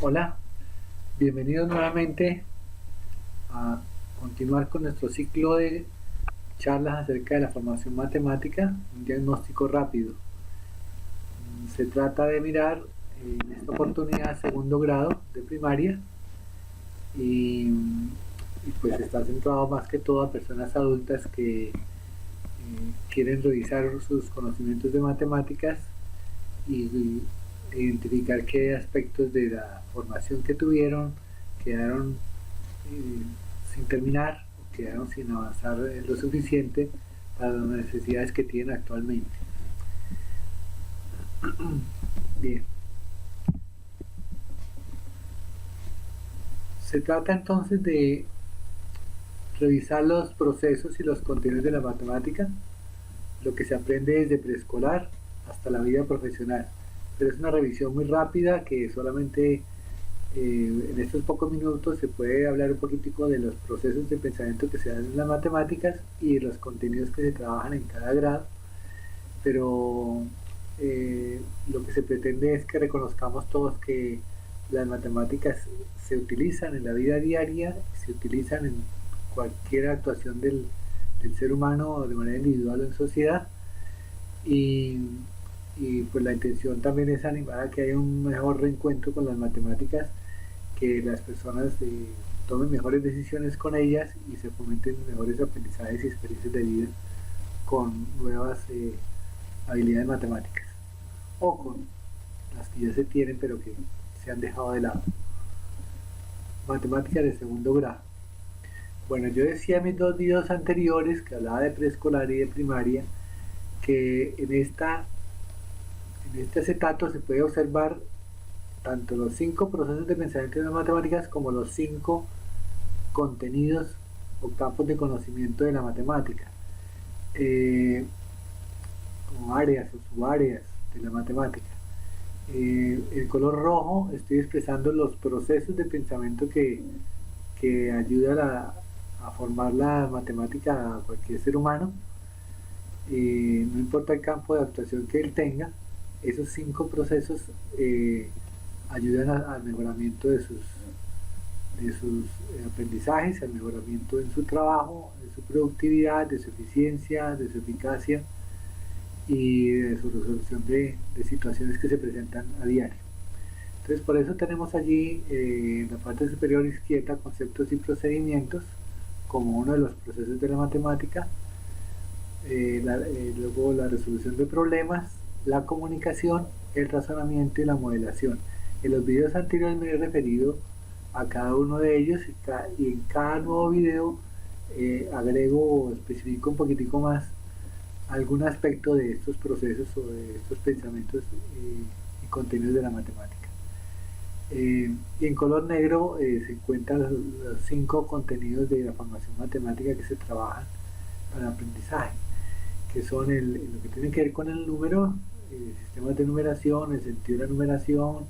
Hola, bienvenidos nuevamente a continuar con nuestro ciclo de charlas acerca de la formación matemática, un diagnóstico rápido. Se trata de mirar en esta oportunidad segundo grado de primaria y pues está centrado más que todo a personas adultas que quieren revisar sus conocimientos de matemáticas y identificar qué aspectos de la formación que tuvieron quedaron sin terminar o quedaron sin avanzar lo suficiente para las necesidades que tienen actualmente. Bien. Se trata entonces de revisar los procesos y los contenidos de la matemática, lo que se aprende desde preescolar hasta la vida profesional. Pero es una revisión muy rápida que solamente en estos pocos minutos se puede hablar un poquitico de los procesos de pensamiento que se dan en las matemáticas y los contenidos que se trabajan en cada grado, pero lo que se pretende es que reconozcamos todos que las matemáticas se utilizan en la vida diaria, se utilizan en cualquier actuación del ser humano de manera individual o en sociedad, y, y pues la intención también es animar a que haya un mejor reencuentro con las matemáticas, que las personas tomen mejores decisiones con ellas y se fomenten mejores aprendizajes y experiencias de vida con nuevas habilidades matemáticas o con las que ya se tienen pero que se han dejado de lado. Matemáticas de segundo grado. Bueno, yo decía en mis dos videos anteriores que hablaba de preescolar y de primaria que en este acetato se puede observar tanto los 5 procesos de pensamiento de las matemáticas como los 5 contenidos o campos de conocimiento de la matemática, como áreas o subáreas de la matemática. El color rojo estoy expresando los procesos de pensamiento que ayudan a formar la matemática a cualquier ser humano, no importa el campo de actuación que él tenga. Esos 5 procesos ayudan al mejoramiento de sus aprendizajes, al mejoramiento en su trabajo, de su productividad, de su eficiencia, de su eficacia y de su resolución de situaciones que se presentan a diario. Entonces, por eso tenemos allí en la parte superior izquierda conceptos y como uno de los procesos de la matemática, luego la resolución de problemas, la comunicación, el razonamiento y la modelación. En los videos anteriores me he referido a cada uno de ellos y en cada nuevo video agrego o especifico un poquitico más algún aspecto de estos procesos o de estos pensamientos y contenidos de la matemática. Y en color negro se encuentran los 5 contenidos de la formación matemática que se trabajan para el aprendizaje, que son lo que tiene que ver con el número, sistemas de numeración, el sentido de la numeración,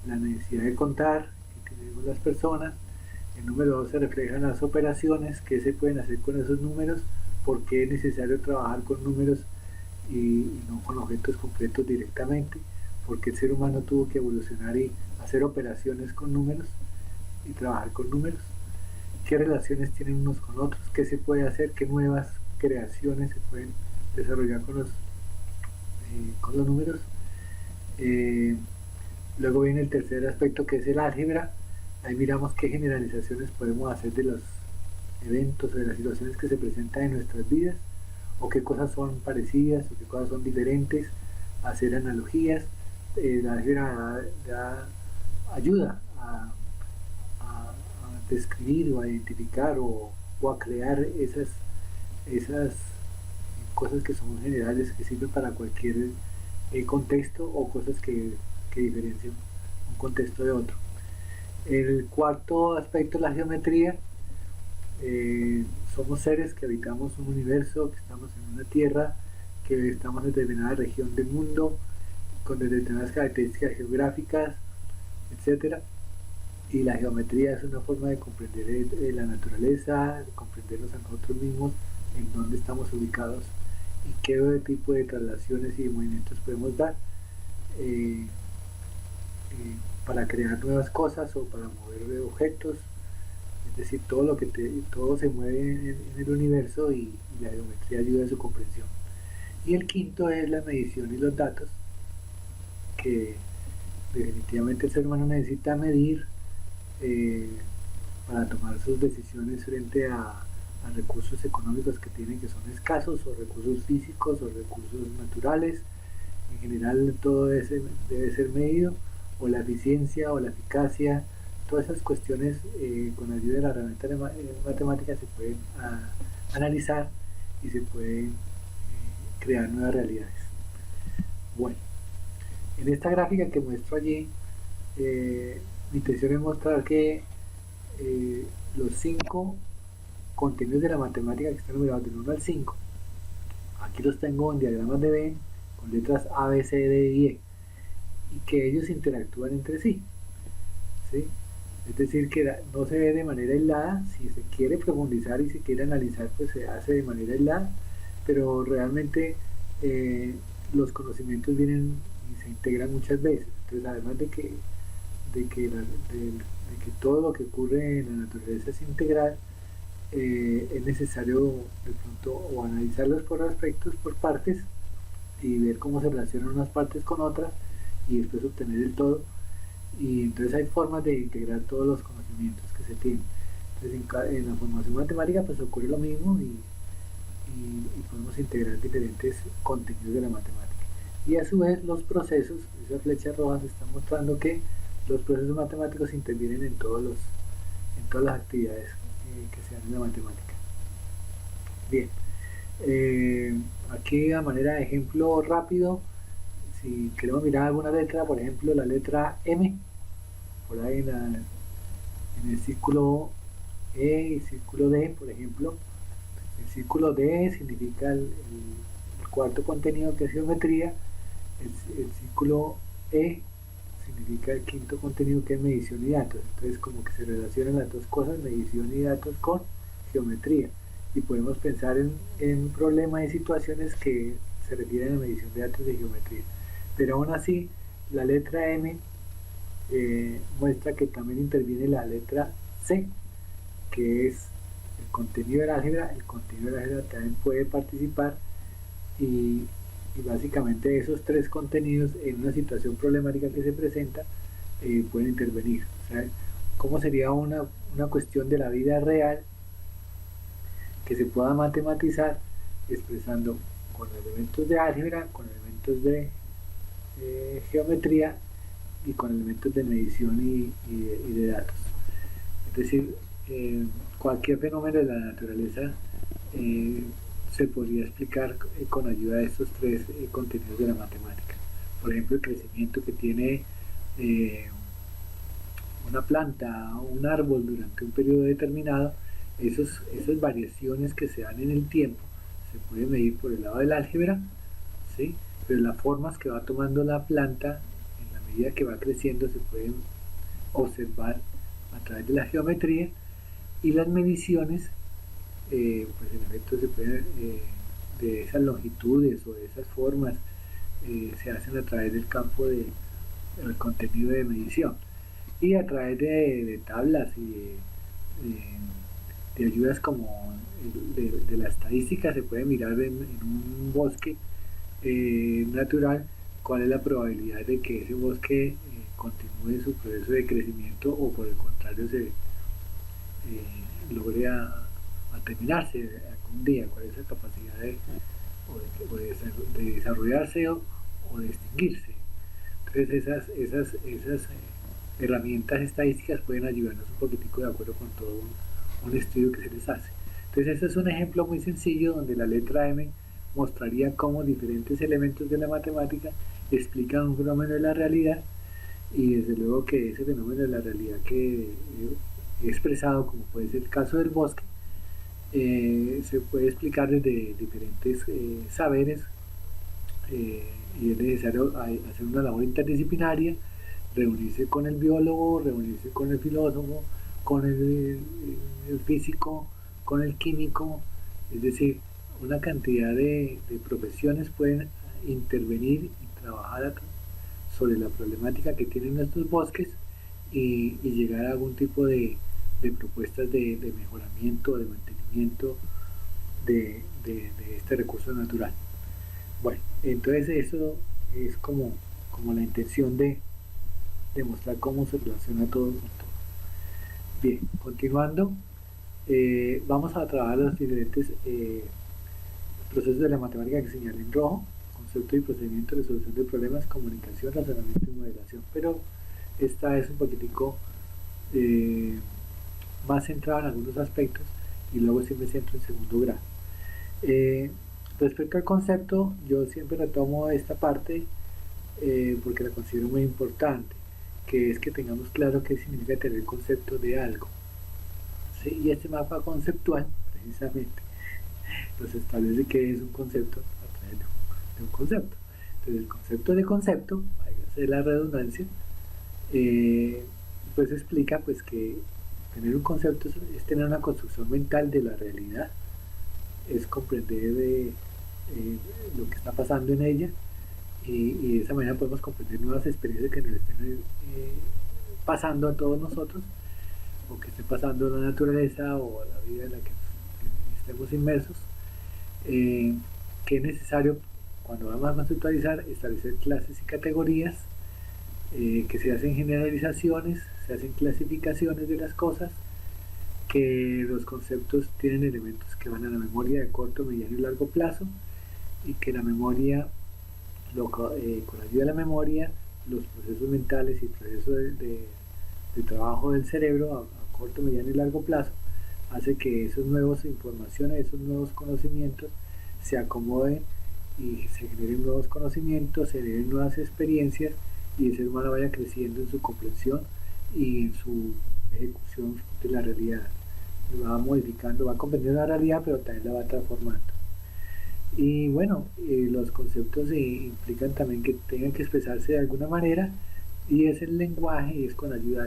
la necesidad de contar que tenemos las personas. El número 2 se reflejan las operaciones, qué se pueden hacer con esos números, por qué es necesario trabajar con números y no con objetos concretos directamente, porque el ser humano tuvo que evolucionar y hacer operaciones con números y trabajar con números, qué relaciones tienen unos con otros, qué se puede hacer, qué nuevas creaciones se pueden desarrollar con los números. Luego viene el tercer aspecto, que es el álgebra. Ahí miramos qué generalizaciones podemos hacer de los eventos o de las situaciones que se presentan en nuestras vidas, o qué cosas son parecidas o qué cosas son diferentes, hacer analogías. La álgebra ayuda a describir o a identificar o a crear esas cosas que son generales, que sirven para cualquier contexto, o cosas que diferencian un contexto de otro. El cuarto aspecto es la geometría. Somos seres que habitamos un universo, que estamos en una tierra, que estamos en determinada región del mundo, con determinadas características geográficas, etcétera. Y la geometría es una forma de comprender la naturaleza, de comprendernos a nosotros mismos, en dónde estamos ubicados y qué tipo de traslaciones y de movimientos podemos dar. para crear nuevas cosas o para mover objetos, es decir, todo se mueve en el universo y la geometría ayuda a su comprensión. Y el quinto es la medición y los datos, que definitivamente el ser humano necesita medir para tomar sus decisiones frente a recursos económicos que tienen, que son escasos, o recursos físicos o recursos naturales. En general todo debe ser medido, o la eficiencia o la eficacia, todas esas cuestiones con ayuda de la herramienta de matemática se pueden analizar y se pueden crear nuevas realidades. Bueno, en esta gráfica que muestro allí, mi intención es mostrar que los 5 contenidos de la matemática que están numerados del 1 al 5, aquí los tengo en diagramas de Venn con letras A, B, C, D y E, y que ellos interactúan entre sí, ¿sí? Es decir, que no se ve de manera aislada. Si se quiere profundizar y se quiere analizar, pues se hace de manera aislada, pero realmente los conocimientos vienen y se integran muchas veces. Entonces, además de que todo lo que ocurre en la naturaleza es integral, es necesario de pronto o analizarlos por aspectos, por partes, y ver cómo se relacionan unas partes con otras y después obtener el todo. Y entonces hay formas de integrar todos los conocimientos que se tienen. Entonces en la formación matemática pues ocurre lo mismo y podemos integrar diferentes contenidos de la matemática. Y a su vez los procesos, esas flechas rojas están mostrando que los procesos matemáticos intervienen en todas las actividades que se dan en la matemática. Bien, aquí a manera de ejemplo rápido, si queremos mirar alguna letra, por ejemplo la letra M, por ahí en el círculo E y círculo D, por ejemplo, el círculo D significa el cuarto contenido, que es geometría. El círculo E significa el quinto contenido, que es medición y datos. Entonces como que se relacionan las dos cosas, medición y datos, con geometría, y podemos pensar en problemas y situaciones que se refieren a medición de datos y geometría. Pero aún así la letra M muestra que también interviene la letra C, que es el contenido de la álgebra. El contenido de la álgebra también puede participar, y básicamente esos 3 contenidos en una situación problemática que se presenta pueden intervenir. O sea, ¿cómo sería una cuestión de la vida real que se pueda matematizar expresando con elementos de álgebra, con elementos de geometría y con elementos de medición y de datos? Es decir, cualquier fenómeno de la naturaleza se podría explicar con ayuda de estos 3 contenidos de la matemática. Por ejemplo, el crecimiento que tiene una planta o un árbol durante un periodo determinado, esas variaciones que se dan en el tiempo se pueden medir por el lado del álgebra, ¿sí? Pero las formas que va tomando la planta en la medida que va creciendo se pueden observar a través de la geometría, y las mediciones pues en efecto se pueden de esas longitudes o de esas formas se hacen a través del campo del contenido de medición, y a través de tablas y de ayudas como de la estadística se puede mirar en un bosque natural cuál es la probabilidad de que ese bosque continúe su proceso de crecimiento, o por el contrario se logre a terminarse algún día, cuál es la capacidad de desarrollarse o de extinguirse. Entonces esas herramientas estadísticas pueden ayudarnos un poquitico de acuerdo con todo un estudio que se les hace. Entonces este es un ejemplo muy sencillo donde la letra M mostraría cómo diferentes elementos de la matemática explican un fenómeno de la realidad, y desde luego que ese fenómeno de la realidad que he expresado, como puede ser el caso del bosque, se puede explicar desde diferentes saberes, y es necesario hacer una labor interdisciplinaria, reunirse con el biólogo, reunirse con el filósofo, con el físico, con el químico. Es decir, una cantidad de profesiones pueden intervenir y trabajar sobre la problemática que tienen nuestros bosques y llegar a algún tipo de propuestas de mejoramiento, de mantenimiento de este recurso natural. Bueno, entonces eso es como la intención de mostrar cómo se relaciona todo con todo. Bien, continuando, vamos a trabajar los diferentes procesos de la matemática que señalé en rojo: concepto y procedimiento, resolución de problemas, comunicación, razonamiento y modelación. Pero esta es un poquitico más centrada en algunos aspectos y luego sí me centro en segundo grado. Respecto al concepto, yo siempre retomo esta parte porque la considero muy importante, que es que tengamos claro qué significa tener concepto de algo, ¿sí? Y este mapa conceptual precisamente nos establece qué es un concepto a través de un concepto. Entonces el concepto de concepto, váyase la redundancia, pues explica pues que tener un concepto es tener una construcción mental de la realidad, es comprender lo que está pasando en ella, y de esa manera podemos comprender nuevas experiencias que nos estén pasando a todos nosotros, o que esté pasando en la naturaleza o la vida en la que estemos inmersos, que es necesario, cuando vamos a conceptualizar, establecer clases y categorías, que se hacen generalizaciones, se hacen clasificaciones de las cosas, que los conceptos tienen elementos que van a la memoria de corto, mediano y largo plazo, y que la memoria, con la ayuda de la memoria, los procesos mentales y procesos de trabajo del cerebro a corto, mediano y largo plazo, hace que esas nuevas informaciones, esos nuevos conocimientos se acomoden y se generen nuevos conocimientos, se generen nuevas experiencias, y el ser humano vaya creciendo en su comprensión y en su ejecución de la realidad. Va modificando, va comprendiendo la realidad, pero también la va transformando. Y bueno, los conceptos implican también que tengan que expresarse de alguna manera, y es el lenguaje, y es con ayuda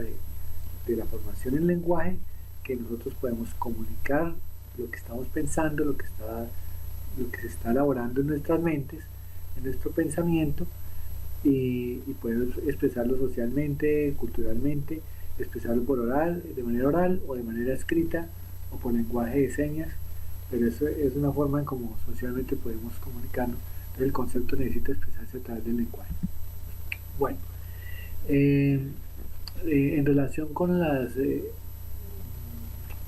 de la formación en lenguaje que nosotros podemos comunicar lo que estamos pensando, lo que se está elaborando en nuestras mentes, en nuestro pensamiento, y poder expresarlo socialmente, culturalmente, expresarlo por oral, de manera oral o de manera escrita o por lenguaje de señas, pero eso es una forma en cómo socialmente podemos comunicarnos. Entonces el concepto necesita expresarse a través del lenguaje. Bueno, en relación con las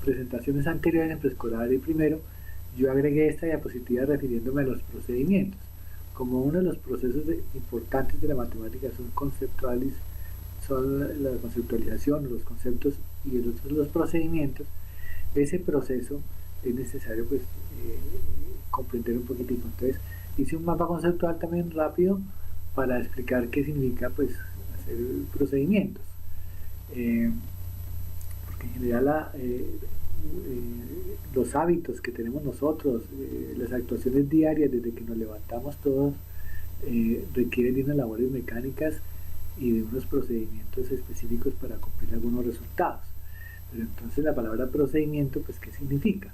presentaciones anteriores en preescolar y primero, yo agregué esta diapositiva refiriéndome a los procedimientos. Como uno de los procesos importantes de la matemática son la conceptualización, los conceptos, y el otro los procedimientos, ese proceso es necesario pues comprender un poquitico. Entonces hice un mapa conceptual también rápido para explicar qué significa pues hacer procedimientos, porque en general los hábitos que tenemos nosotros, las actuaciones diarias desde que nos levantamos todos, requieren de unas labores mecánicas y de unos procedimientos específicos para cumplir algunos resultados. Pero entonces la palabra procedimiento, pues ¿qué significa?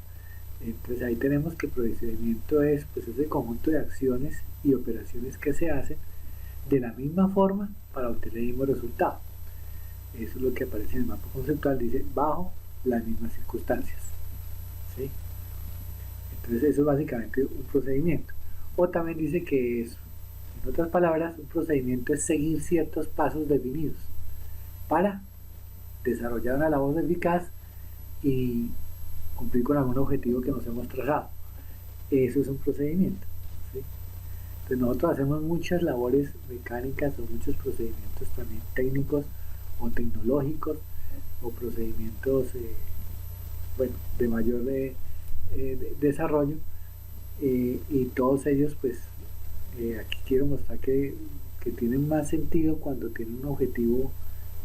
Entonces ahí tenemos que procedimiento es pues ese conjunto de acciones y operaciones que se hacen de la misma forma para obtener el mismo resultado. Eso es lo que aparece en el mapa conceptual, dice bajo las mismas circunstancias, ¿sí? Entonces eso es básicamente un procedimiento. O también dice que es, en otras palabras, un procedimiento es seguir ciertos pasos definidos para desarrollar una labor eficaz y cumplir con algún objetivo que nos hemos trazado. Eso es un procedimiento, ¿sí? Entonces nosotros hacemos muchas labores mecánicas o muchos procedimientos también técnicos o tecnológicos o procedimientos bueno, de mayor desarrollo, y todos ellos pues aquí quiero mostrar que tienen más sentido cuando tienen un objetivo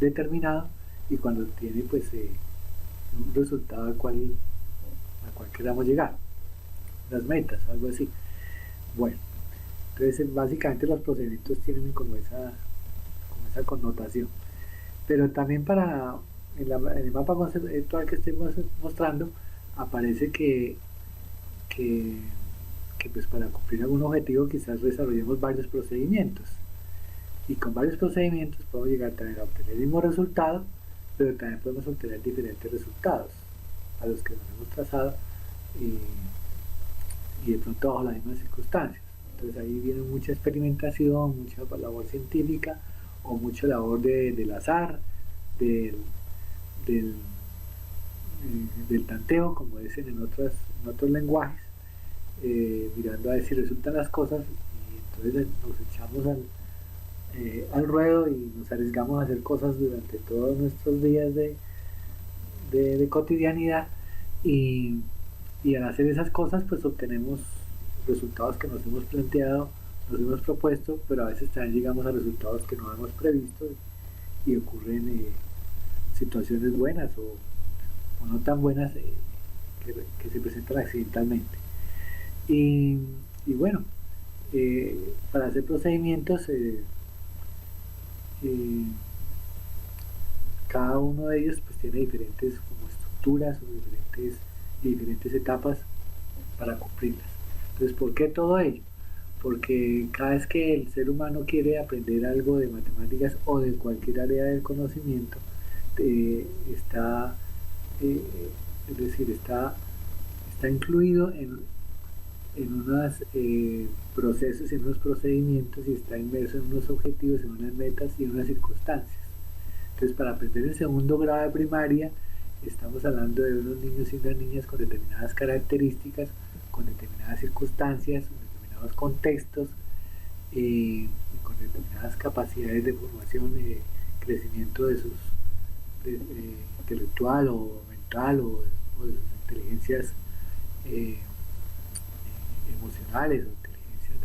determinado y cuando tiene pues un resultado al cual queramos llegar, las metas o algo así. Bueno, entonces básicamente los procedimientos tienen como esa connotación, pero también en el mapa conceptual que estoy mostrando aparece que pues para cumplir algún objetivo quizás desarrollemos varios procedimientos. Y con varios procedimientos podemos llegar también a obtener el mismo resultado, pero también podemos obtener diferentes resultados a los que nos hemos trazado y de pronto bajo las mismas circunstancias. Entonces ahí viene mucha experimentación, mucha labor científica o mucha labor del azar, del, del, del tanteo, como dicen en otros lenguajes, mirando a ver si resultan las cosas y entonces nos echamos al ruedo y nos arriesgamos a hacer cosas durante todos nuestros días de cotidianidad y al hacer esas cosas pues obtenemos resultados que nos hemos planteado, nos hemos propuesto, pero a veces también llegamos a resultados que no hemos previsto y ocurren situaciones buenas o no tan buenas que se presentan accidentalmente. Y bueno, para hacer procedimientos cada uno de ellos pues tiene diferentes como estructuras o diferentes etapas para cumplirlas. Entonces, ¿por qué todo ello? Porque cada vez que el ser humano quiere aprender algo de matemáticas o de cualquier área del conocimiento, está incluido en unos procesos, en unos procedimientos y está inmerso en unos objetivos, en unas metas y en unas circunstancias. Entonces, para aprender en segundo grado de primaria, estamos hablando de unos niños y unas niñas con determinadas características, con determinadas circunstancias, con determinados contextos, con determinadas capacidades de formación, crecimiento de sus intelectual o mental o de sus inteligencias emocionales o inteligencias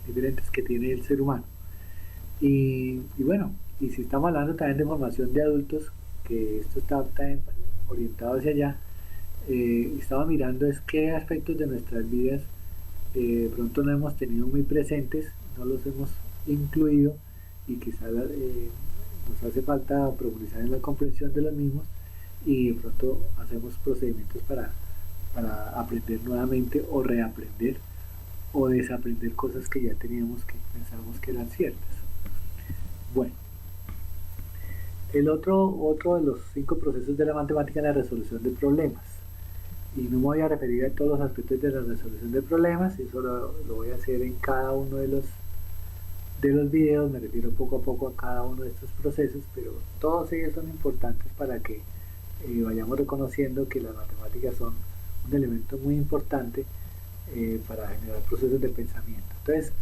diferentes que tiene el ser humano. Y bueno, y si estamos hablando también de formación de adultos, que esto está también orientado hacia allá, estaba mirando es qué aspectos de nuestras vidas pronto no hemos tenido muy presentes, no los hemos incluido y quizás nos hace falta profundizar en la comprensión de los mismos y de pronto hacemos procedimientos para aprender nuevamente o reaprender o desaprender cosas que ya teníamos que pensábamos que eran ciertas. Bueno, el otro de los 5 procesos de la matemática es la resolución de problemas. Y no me voy a referir a todos los aspectos de la resolución de problemas, eso lo voy a hacer en cada uno de los videos, me refiero poco a poco a cada uno de estos procesos, pero todos ellos son importantes para que vayamos reconociendo que las matemáticas son un elemento muy importante para generar procesos de pensamiento. Entonces,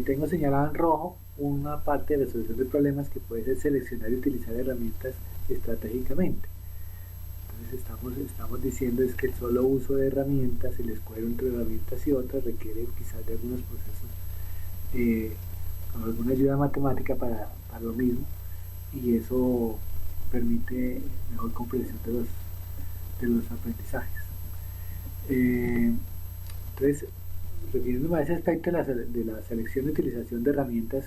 tengo señalado en rojo una parte de resolución de problemas que puede ser seleccionar y utilizar herramientas estratégicamente. Entonces estamos diciendo es que el solo uso de herramientas, el escoger entre herramientas y otras requiere quizás de algunos procesos con alguna ayuda matemática para lo mismo y eso permite mejor comprensión de los aprendizajes. Entonces, refiriéndome a ese aspecto de la selección y utilización de herramientas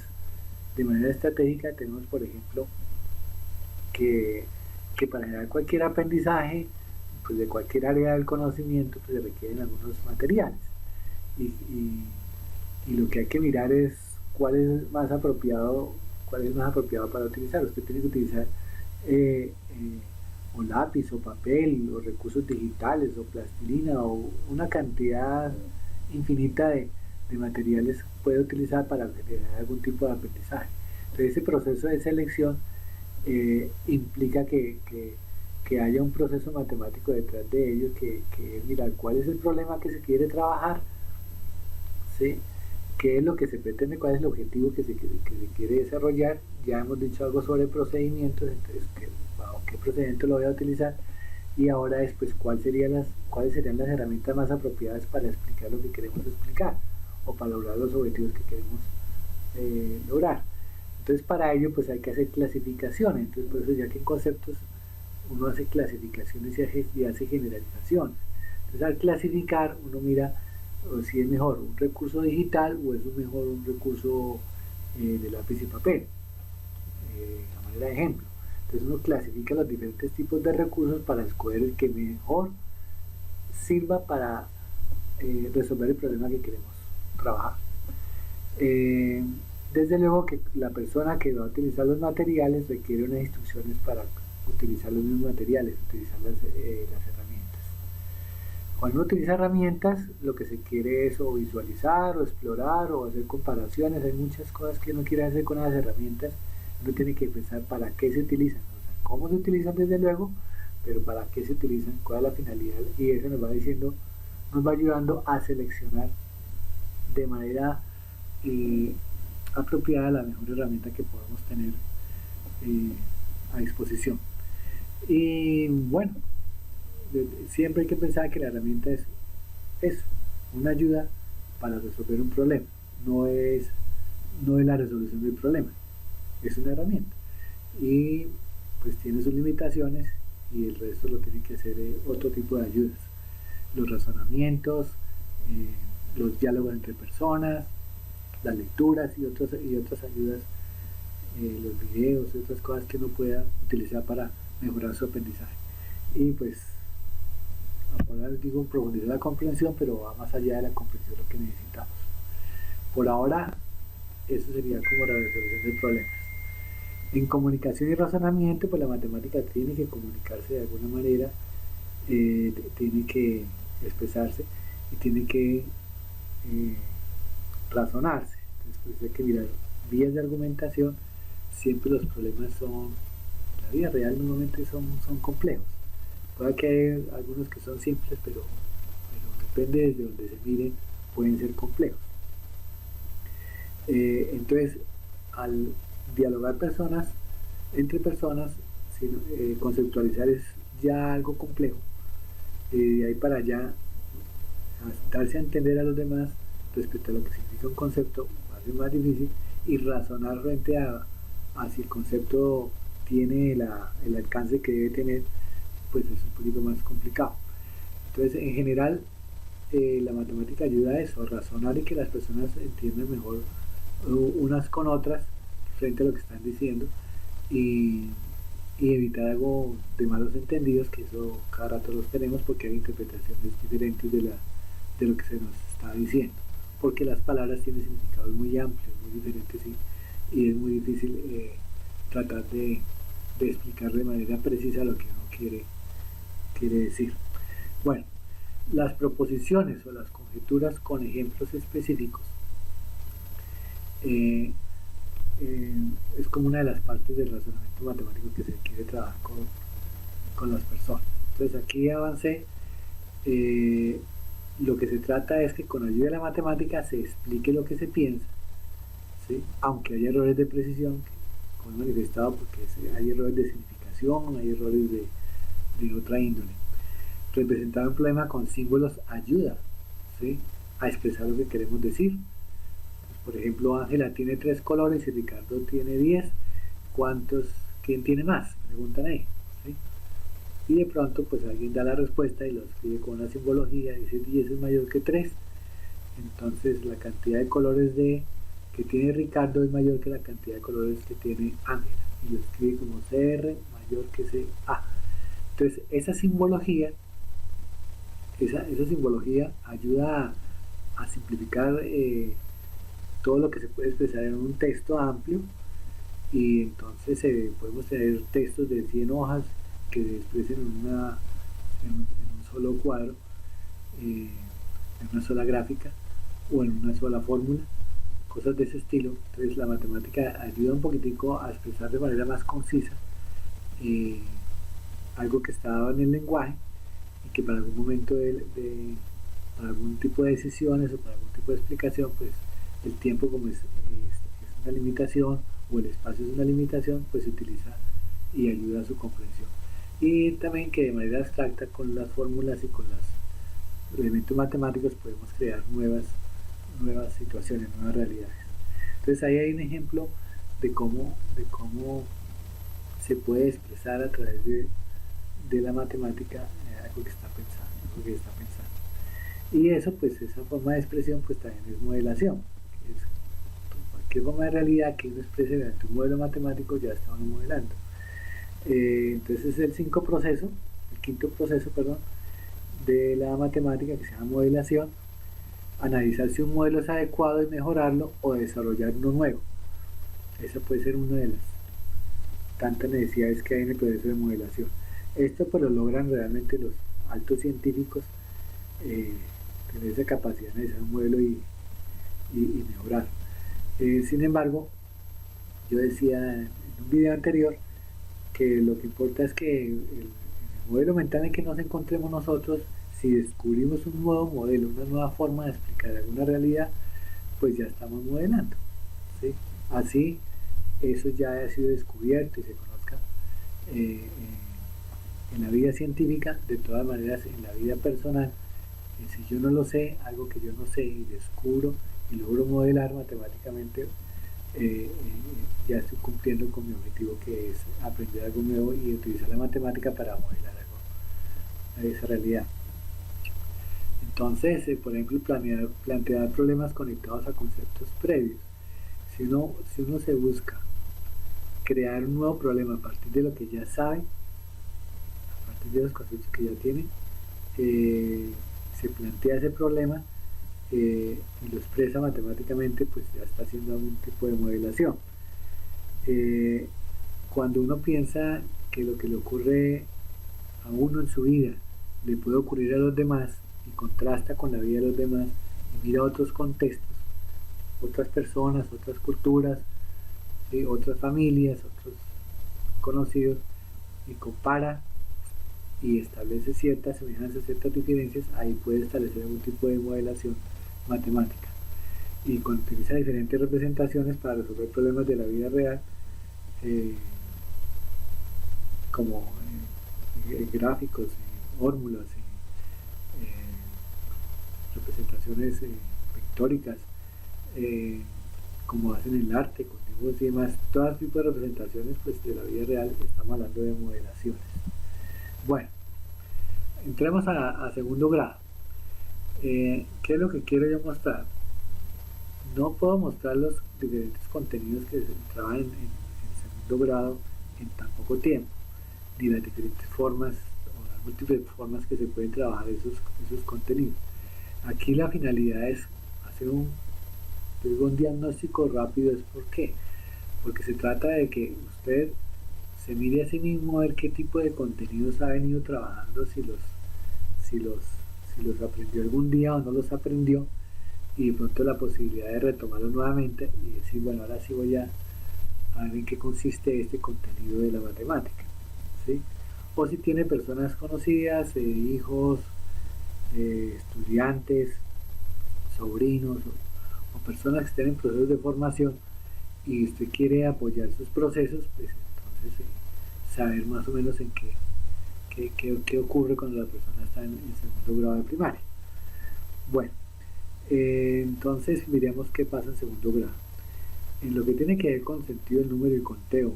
de manera estratégica, tenemos por ejemplo que para generar cualquier aprendizaje pues de cualquier área del conocimiento pues se requieren algunos materiales y lo que hay que mirar es cuál es más apropiado para utilizar. Usted tiene que utilizar o lápiz o papel o recursos digitales o plastilina o una cantidad infinita de materiales puede utilizar para generar algún tipo de aprendizaje. Entonces ese proceso de selección implica que haya un proceso matemático detrás de ello, que es mirar cuál es el problema que se quiere trabajar, ¿sí? Qué es lo que se pretende, cuál es el objetivo que se quiere desarrollar. Ya hemos dicho algo sobre procedimientos, entonces bajo qué procedimiento lo voy a utilizar y ahora después cuáles serían las herramientas más apropiadas para explicar lo que queremos explicar o para lograr los objetivos que queremos lograr. Entonces para ello pues hay que hacer clasificaciones, entonces por eso ya que en conceptos uno hace clasificaciones y hace generalizaciones. Entonces al clasificar uno mira si es mejor un recurso digital o es mejor un recurso de lápiz y papel, a manera de ejemplo. Entonces uno clasifica los diferentes tipos de recursos para escoger el que mejor sirva para resolver el problema que queremos trabajar. Desde luego que la persona que va a utilizar los materiales requiere unas instrucciones para utilizar los mismos materiales, utilizar las herramientas. Cuando uno utiliza herramientas, lo que se quiere es o visualizar, o explorar, o hacer comparaciones. Hay muchas cosas que uno quiere hacer con las herramientas. Uno tiene que pensar para qué se utilizan, o sea, cómo se utilizan desde luego, pero para qué se utilizan, cuál es la finalidad, y eso nos va diciendo, nos va ayudando a seleccionar de manera apropiada la mejor herramienta que podamos tener a disposición. Y bueno, siempre hay que pensar que la herramienta es eso, una ayuda para resolver un problema, no es la resolución del problema, es una herramienta y pues tiene sus limitaciones y el resto lo tiene que hacer otro tipo de ayudas, los razonamientos, los diálogos entre personas, las lecturas y otras ayudas, los videos y otras cosas que uno pueda utilizar para mejorar su aprendizaje. Y pues ahora digo profundizar la comprensión, pero va más allá de la comprensión lo que necesitamos. Por ahora eso sería como la resolución de problemas. En comunicación y razonamiento, pues la matemática tiene que comunicarse de alguna manera, tiene que expresarse y tiene que razonarse. Entonces, pues hay que mirar vías de argumentación. Siempre los problemas son, la vida real normalmente son complejos. Puede que hay algunos que son simples, pero depende desde donde se miren, pueden ser complejos. Entonces, al dialogar entre personas, conceptualizar es ya algo complejo. De ahí para allá, darse a entender a los demás respecto a lo que significa un concepto va a ser más difícil, y razonar frente a si el concepto tiene el alcance que debe tener, pues es un poquito más complicado. Entonces, en general, la matemática ayuda a eso, a razonar y que las personas entiendan mejor unas con otras frente a lo que están diciendo, y evitar algo de malos entendidos, que eso cada rato los tenemos porque hay interpretaciones diferentes de lo que se nos está diciendo, porque las palabras tienen significados muy amplios, muy diferentes, y es muy difícil tratar de explicar de manera precisa lo que uno quiere decir. Bueno, las proposiciones o las conjeturas con ejemplos específicos es como una de las partes del razonamiento matemático que se quiere trabajar con las personas. Entonces aquí avancé. Lo que se trata es que con ayuda de la matemática se explique lo que se piensa, ¿sí? Aunque haya errores de precisión, como he manifestado, porque hay errores de significación, hay errores de otra índole. Representar un problema con símbolos ayuda, ¿sí?, a expresar lo que queremos decir. Por ejemplo, Ángela tiene 3 colores y Ricardo tiene 10. ¿Quién tiene más? Preguntan ahí, ¿sí? Y de pronto pues alguien da la respuesta y lo escribe con una simbología, dice 10 es mayor que 3. Entonces la cantidad de colores que tiene Ricardo es mayor que la cantidad de colores que tiene Ángela, y lo escribe como CR mayor que CA. Entonces esa simbología ayuda a simplificar todo lo que se puede expresar en un texto amplio, y entonces podemos tener textos de 100 hojas que se expresen en un solo cuadro, en una sola gráfica o en una sola fórmula, cosas de ese estilo. Entonces la matemática ayuda un poquitico a expresar de manera más concisa algo que está en el lenguaje, y que para algún momento para algún tipo de decisiones o para algún tipo de explicación, pues el tiempo, como es una limitación, o el espacio es una limitación, pues se utiliza y ayuda a su comprensión. Y también que de manera abstracta, con las fórmulas y con los elementos matemáticos, podemos crear nuevas situaciones, nuevas realidades. Entonces ahí hay un ejemplo de cómo se puede expresar a través de la matemática algo que está pensando. Y eso, pues esa forma de expresión, pues también es modelación. Cualquier forma de realidad que uno exprese mediante un modelo matemático, ya está uno modelando. Entonces es el quinto proceso, de la matemática, que se llama modelación. Analizar si un modelo es adecuado y mejorarlo, o desarrollar uno nuevo. Esa puede ser una de las tantas necesidades que hay en el proceso de modelación. Esto pues lo logran realmente los altos científicos, tener esa capacidad de analizar un modelo y mejorar. Sin embargo, yo decía en un video anterior que lo que importa es que el modelo mental en que nos encontremos nosotros, si descubrimos un nuevo modelo, una nueva forma de explicar alguna realidad, pues ya estamos modelando, ¿sí? Así eso ya ha sido descubierto y se conozca en la vida científica. De todas maneras, en la vida personal, si yo no lo sé, algo que yo no sé y descubro y logro modelar matemáticamente, ya estoy cumpliendo con mi objetivo, que es aprender algo nuevo y utilizar la matemática para modelar algo, esa realidad. Entonces, por ejemplo, plantear problemas conectados a conceptos previos. Si uno se busca crear un nuevo problema a partir de lo que ya sabe, a partir de los conceptos que ya tiene, se plantea ese problema y lo expresa matemáticamente, pues ya está haciendo algún tipo de modelación. Cuando uno piensa que lo que le ocurre a uno en su vida le puede ocurrir a los demás y contrasta con la vida de los demás y mira otros contextos, otras personas, otras culturas, ¿sí? Otras familias, otros conocidos, y compara y establece ciertas semejanzas, ciertas diferencias, ahí puede establecer algún tipo de modelación matemática. Y cuando utiliza diferentes representaciones para resolver problemas de la vida real, como gráficos, fórmulas, representaciones pictóricas, como hacen en el arte, con dibujos y demás, todo tipo de representaciones pues, de la vida real, estamos hablando de modelaciones. Bueno, entremos a segundo grado. ¿Qué es lo que quiero yo mostrar? No puedo mostrar los diferentes contenidos que se trabajan en segundo grado en tan poco tiempo, ni las diferentes formas o las múltiples formas que se pueden trabajar esos contenidos. Aquí la finalidad es hacer un diagnóstico rápido. ¿Por qué? Porque se trata de que usted se mire a sí mismo a ver qué tipo de contenidos ha venido trabajando, si los aprendió algún día o no los aprendió, y de pronto la posibilidad de retomarlos nuevamente y decir, bueno, ahora sí voy a ver en qué consiste este contenido de la matemática, ¿sí? O si tiene personas conocidas, hijos, estudiantes, sobrinos o personas que estén en procesos de formación y usted quiere apoyar sus procesos, pues entonces saber más o menos en qué ocurre cuando la persona está en segundo grado de primaria. Bueno, entonces miremos qué pasa en segundo grado. En lo que tiene que ver con sentido del número y conteo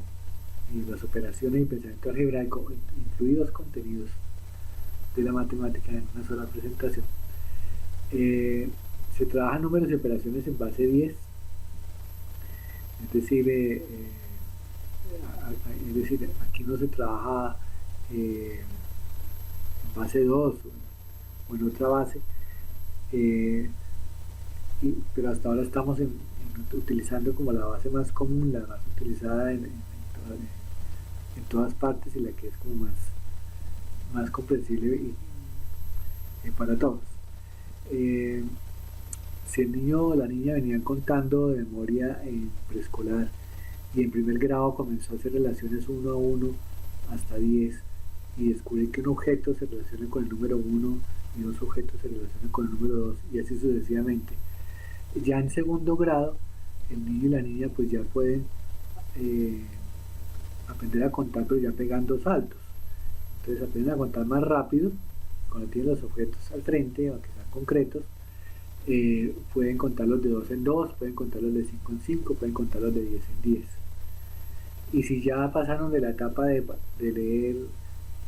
y las operaciones y pensamiento algebraico, incluidos contenidos de la matemática en una sola presentación, se trabajan números y operaciones en base 10, es decir, aquí no se trabaja en base 2 o en otra base, pero hasta ahora estamos utilizando como la base más común, la más utilizada en todas partes y la que es como más comprensible y para todos. Si el niño o la niña venían contando de memoria en preescolar y en primer grado comenzó a hacer relaciones 1 a 1 hasta 10 y descubrir que un objeto se relaciona con el número 1 y dos objetos se relacionan con el número 2 y así sucesivamente, ya en segundo grado el niño y la niña pues ya pueden aprender a contar, pero ya pegando saltos. Entonces aprenden a contar más rápido cuando tienen los objetos al frente, aunque sean concretos. Pueden contarlos de 2 en 2, pueden contarlos de 5 en 5, pueden contarlos de 10 en 10. Y si ya pasaron de la etapa de leer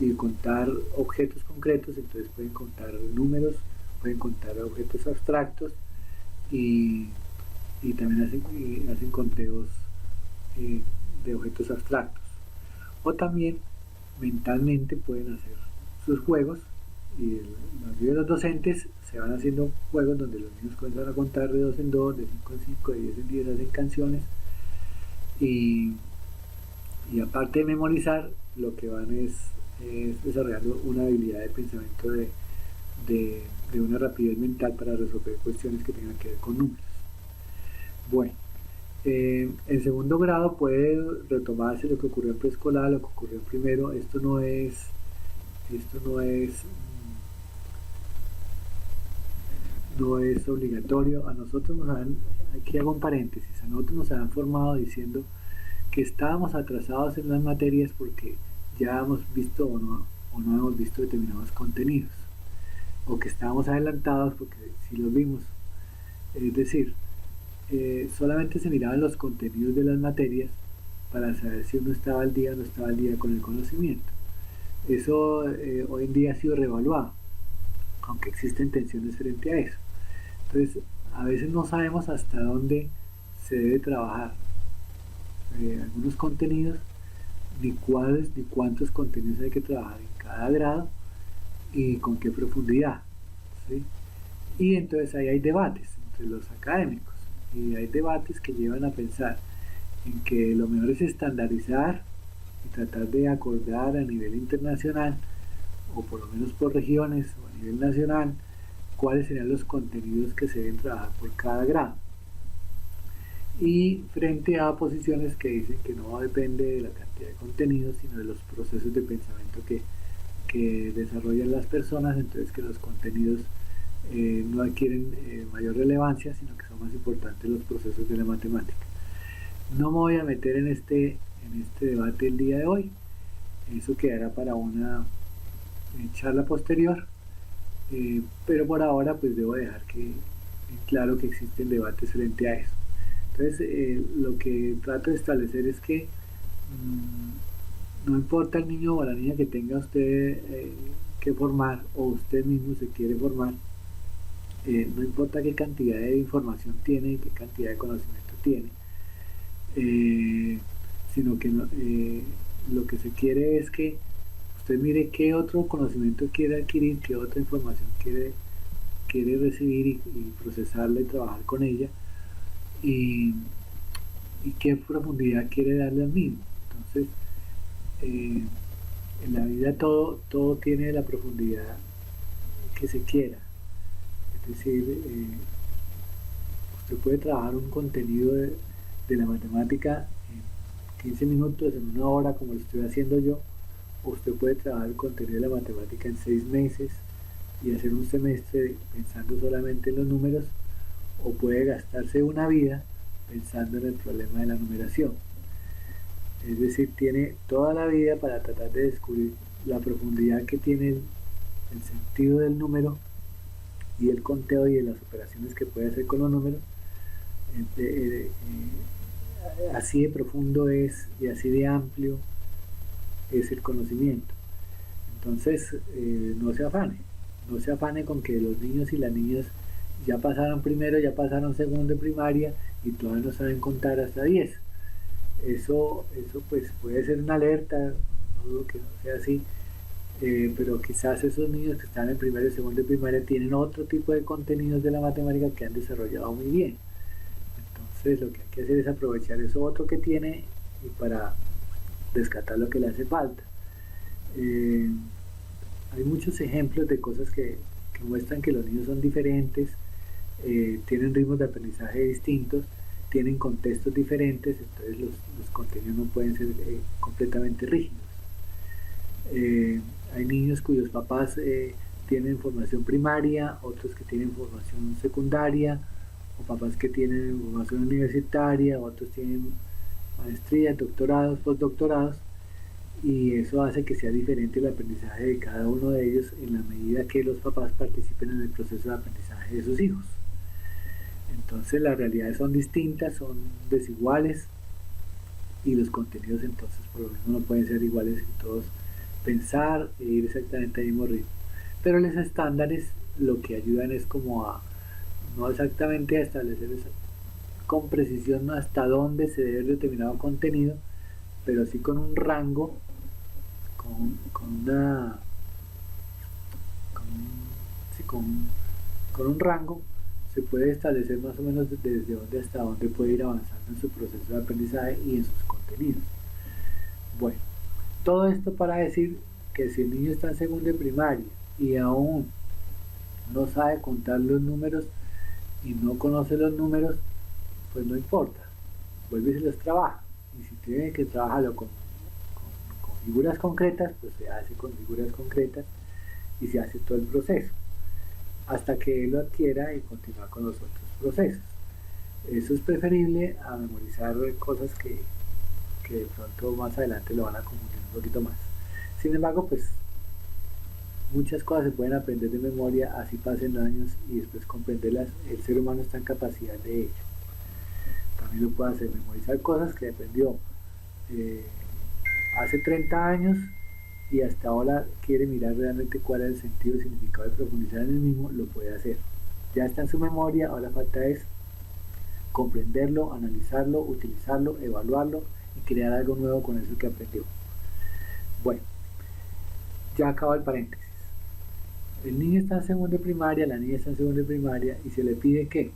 y contar objetos concretos, entonces pueden contar números, pueden contar objetos abstractos y también hacen conteos de objetos abstractos. O también mentalmente pueden hacer sus juegos, y la mayoría de los docentes se van haciendo juegos donde los niños comienzan a contar de 2 en 2, de 5 en 5, de 10 en 10, hacen canciones y, y aparte de memorizar, lo que van es desarrollando una habilidad de pensamiento de una rapidez mental para resolver cuestiones que tengan que ver con números. Bueno, en segundo grado puede retomarse lo que ocurrió en preescolar, lo que ocurrió en primero. Esto no es obligatorio. A nosotros aquí hago un paréntesis, a nosotros nos han formado diciendo que estábamos atrasados en las materias porque ya hemos visto o no hemos visto determinados contenidos, o que estábamos adelantados porque sí los vimos. Es decir, solamente se miraban los contenidos de las materias para saber si uno estaba al día o no estaba al día con el conocimiento. Eso hoy en día ha sido reevaluado, aunque existen tensiones frente a eso. Entonces, a veces no sabemos hasta dónde se debe trabajar algunos contenidos, ni cuáles ni cuántos contenidos hay que trabajar en cada grado y con qué profundidad, ¿sí? Y entonces ahí hay debates entre los académicos, y hay debates que llevan a pensar en que lo mejor es estandarizar y tratar de acordar a nivel internacional, o por lo menos por regiones o a nivel nacional, cuáles serían los contenidos que se deben trabajar por cada grado. Y frente a posiciones que dicen que no depende de la cantidad de contenidos, sino de los procesos de pensamiento que desarrollan las personas, entonces que los contenidos no adquieren mayor relevancia, sino que son más importantes los procesos de la matemática. No me voy a meter en este debate el día de hoy, eso quedará para una charla posterior, pero por ahora pues debo dejar claro que existen debates frente a eso. Entonces lo que trato de establecer es que no importa el niño o la niña que tenga usted que formar, o usted mismo se quiere formar, no importa qué cantidad de información tiene, qué cantidad de conocimiento tiene, sino que lo que se quiere es que usted mire qué otro conocimiento quiere adquirir, qué otra información quiere recibir y procesarla y trabajar con ella, y qué profundidad quiere darle al mismo. Entonces, en la vida todo tiene la profundidad que se quiera. Es decir, usted puede trabajar un contenido de la matemática en 15 minutos, en una hora, como lo estoy haciendo yo, o usted puede trabajar el contenido de la matemática en 6 meses y hacer un semestre pensando solamente en los números, o puede gastarse una vida pensando en el problema de la numeración. Es decir, tiene toda la vida para tratar de descubrir la profundidad que tiene el sentido del número y el conteo y de las operaciones que puede hacer con los números. Así de profundo es y así de amplio es el conocimiento. Entonces, no se afane con que los niños y las niñas ya pasaron primero, ya pasaron segundo de primaria y todavía no saben contar hasta 10. Eso pues puede ser una alerta, no dudo que no sea así, pero quizás esos niños que están en primero y segundo de primaria tienen otro tipo de contenidos de la matemática que han desarrollado muy bien. Entonces lo que hay que hacer es aprovechar eso otro que tiene y para rescatar lo que le hace falta. Hay muchos ejemplos de cosas que muestran que los niños son diferentes, tienen ritmos de aprendizaje distintos, tienen contextos diferentes, entonces los contenidos no pueden ser completamente rígidos. Hay niños cuyos papás tienen formación primaria, otros que tienen formación secundaria, o papás que tienen formación universitaria, otros tienen maestría, doctorados, postdoctorados, y eso hace que sea diferente el aprendizaje de cada uno de ellos en la medida que los papás participen en el proceso de aprendizaje de sus hijos. Entonces las realidades son distintas, son desiguales, y los contenidos entonces por lo menos no pueden ser iguales en todos, pensar e ir exactamente al mismo ritmo. Pero los estándares lo que ayudan es como a no exactamente a establecer con precisión hasta dónde se debe determinado contenido, pero sí con un rango, con un rango se puede establecer más o menos desde dónde hasta dónde puede ir avanzando en su proceso de aprendizaje y en sus contenidos. Bueno, todo esto para decir que si el niño está en segundo de primaria y aún no sabe contar los números y no conoce los números, pues no importa, vuelve y se los trabaja. Y si tiene que trabajarlo con figuras concretas, pues se hace con figuras concretas y se hace todo el proceso hasta que él lo adquiera y continúa con los otros procesos. Eso es preferible a memorizar cosas que de pronto más adelante lo van a confundir un poquito más. Sin embargo, pues muchas cosas se pueden aprender de memoria, así pasen años y después comprenderlas. El ser humano está en capacidad de ello. También lo puede hacer, memorizar cosas que aprendió hace 30 años y hasta ahora quiere mirar realmente cuál es el sentido y significado de profundizar en el mismo, lo puede hacer. Ya está en su memoria, ahora falta es comprenderlo, analizarlo, utilizarlo, evaluarlo y crear algo nuevo con eso que aprendió. Bueno, ya acaba el paréntesis. El niño está en segundo de primaria, la niña está en segundo de primaria y se le pide que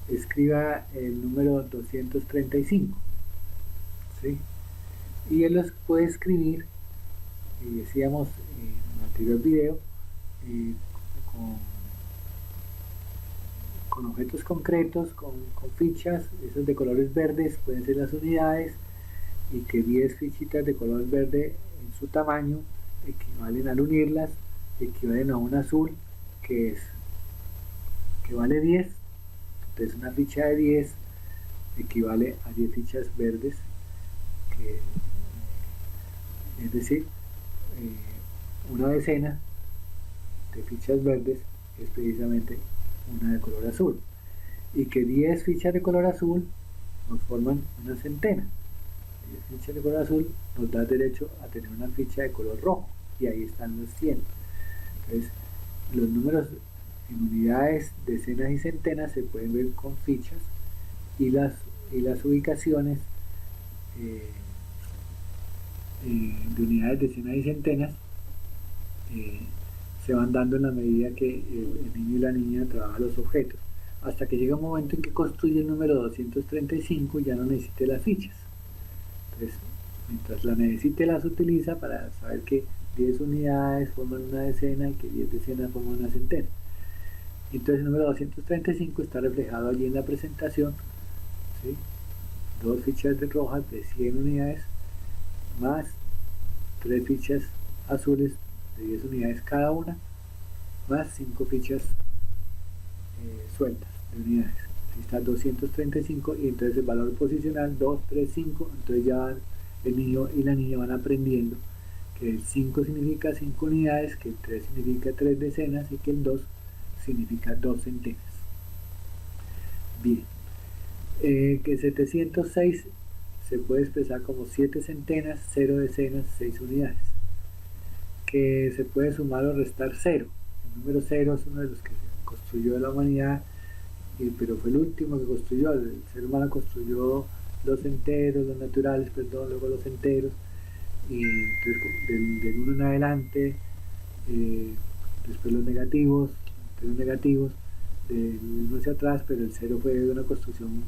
escriba el número 235, ¿sí? Y él los puede escribir, y decíamos en el anterior video, con objetos concretos, con fichas, esas de colores verdes pueden ser las unidades, y que 10 fichitas de color verde en su tamaño equivalen, al unirlas, equivalen a un azul que vale 10. Entonces una ficha de 10 equivale a 10 fichas verdes, es decir, una decena de fichas verdes es precisamente una de color azul, y que 10 fichas de color azul nos forman una centena. 10 fichas de color azul nos da derecho a tener una ficha de color rojo, y ahí están los 100. Entonces los números en unidades, decenas y centenas se pueden ver con fichas, y las ubicaciones de unidades, decenas y centenas se van dando en la medida que el niño y la niña trabajan los objetos, hasta que llega un momento en que construye el número 235 y ya no necesite las fichas. Entonces, mientras la necesite, las utiliza para saber que 10 unidades forman una decena y que 10 decenas forman una centena. Entonces el número 235 está reflejado allí en la presentación, ¿sí? 2 fichas de rojas de 100 unidades más 3 fichas azules de 10 unidades cada una, más 5 fichas sueltas de unidades. Ahí está 235, y entonces el valor posicional 2, 3, 5. Entonces ya el niño y la niña van aprendiendo que el 5 significa 5 unidades, que el 3 significa 3 decenas y que el 2 significa 2 centenas. Bien, que 706 se puede expresar como 7 centenas, 0 decenas, 6 unidades. Que se puede sumar o restar 0. El número 0 es uno de los que se construyó la humanidad, pero fue el último que construyó. El ser humano construyó los enteros, los naturales, perdón, luego los enteros, y entonces del 1 en adelante, después los negativos, enteros negativos, del 1 hacia atrás, pero el 0 fue una construcción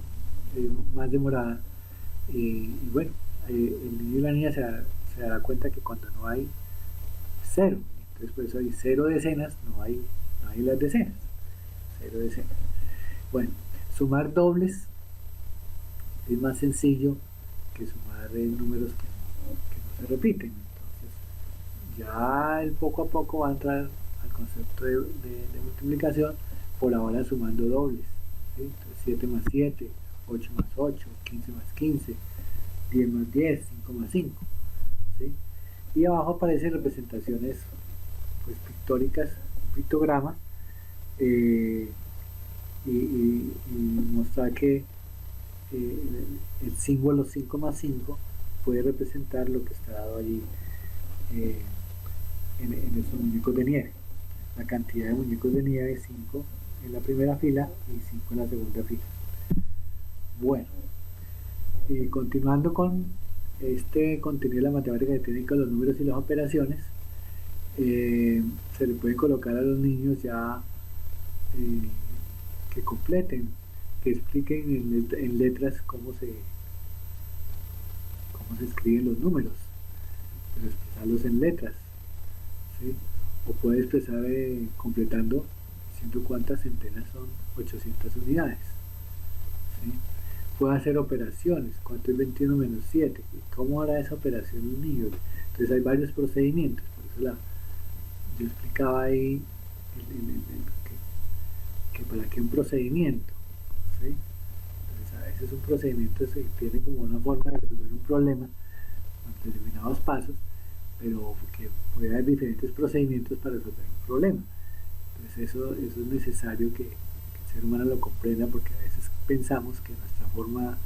más demorada. Y bueno, el niño y la niña se dará cuenta que cuando no hay 0, entonces por eso hay 0 decenas, no hay las decenas, 0 decenas. Bueno, sumar dobles es más sencillo que sumar números que no se repiten. Entonces ya el poco a poco va a entrar al concepto de multiplicación, por ahora sumando dobles, ¿sí? Entonces 7 más 7, 8 más 8, 15 más 15, 10 más 10, 5 más 5, ¿sí? Y abajo aparecen representaciones pues pictóricas, pictogramas, y mostrar que el símbolo 5 más 5 puede representar lo que está dado allí en estos muñecos de nieve. La cantidad de muñecos de nieve es 5 en la primera fila y 5 en la segunda fila. Bueno, continuando con este contenido de la matemática que tiene con los números y las operaciones, se le puede colocar a los niños ya que completen, que expliquen en letras cómo se escriben los números, pero expresarlos en letras, ¿sí? O puede expresar completando, diciendo cuántas centenas son 800 unidades, ¿sí? Puede hacer operaciones, cuánto es 21 menos 7, cómo hará esa operación un niño. Entonces hay varios procedimientos, por eso yo explicaba ahí que para qué un procedimiento, ¿sí? Entonces a veces un procedimiento se tiene como una forma de resolver un problema con determinados pasos, pero que puede haber diferentes procedimientos para resolver un problema. Entonces eso es necesario que el ser humano lo comprenda, porque a veces pensamos que nuestra forma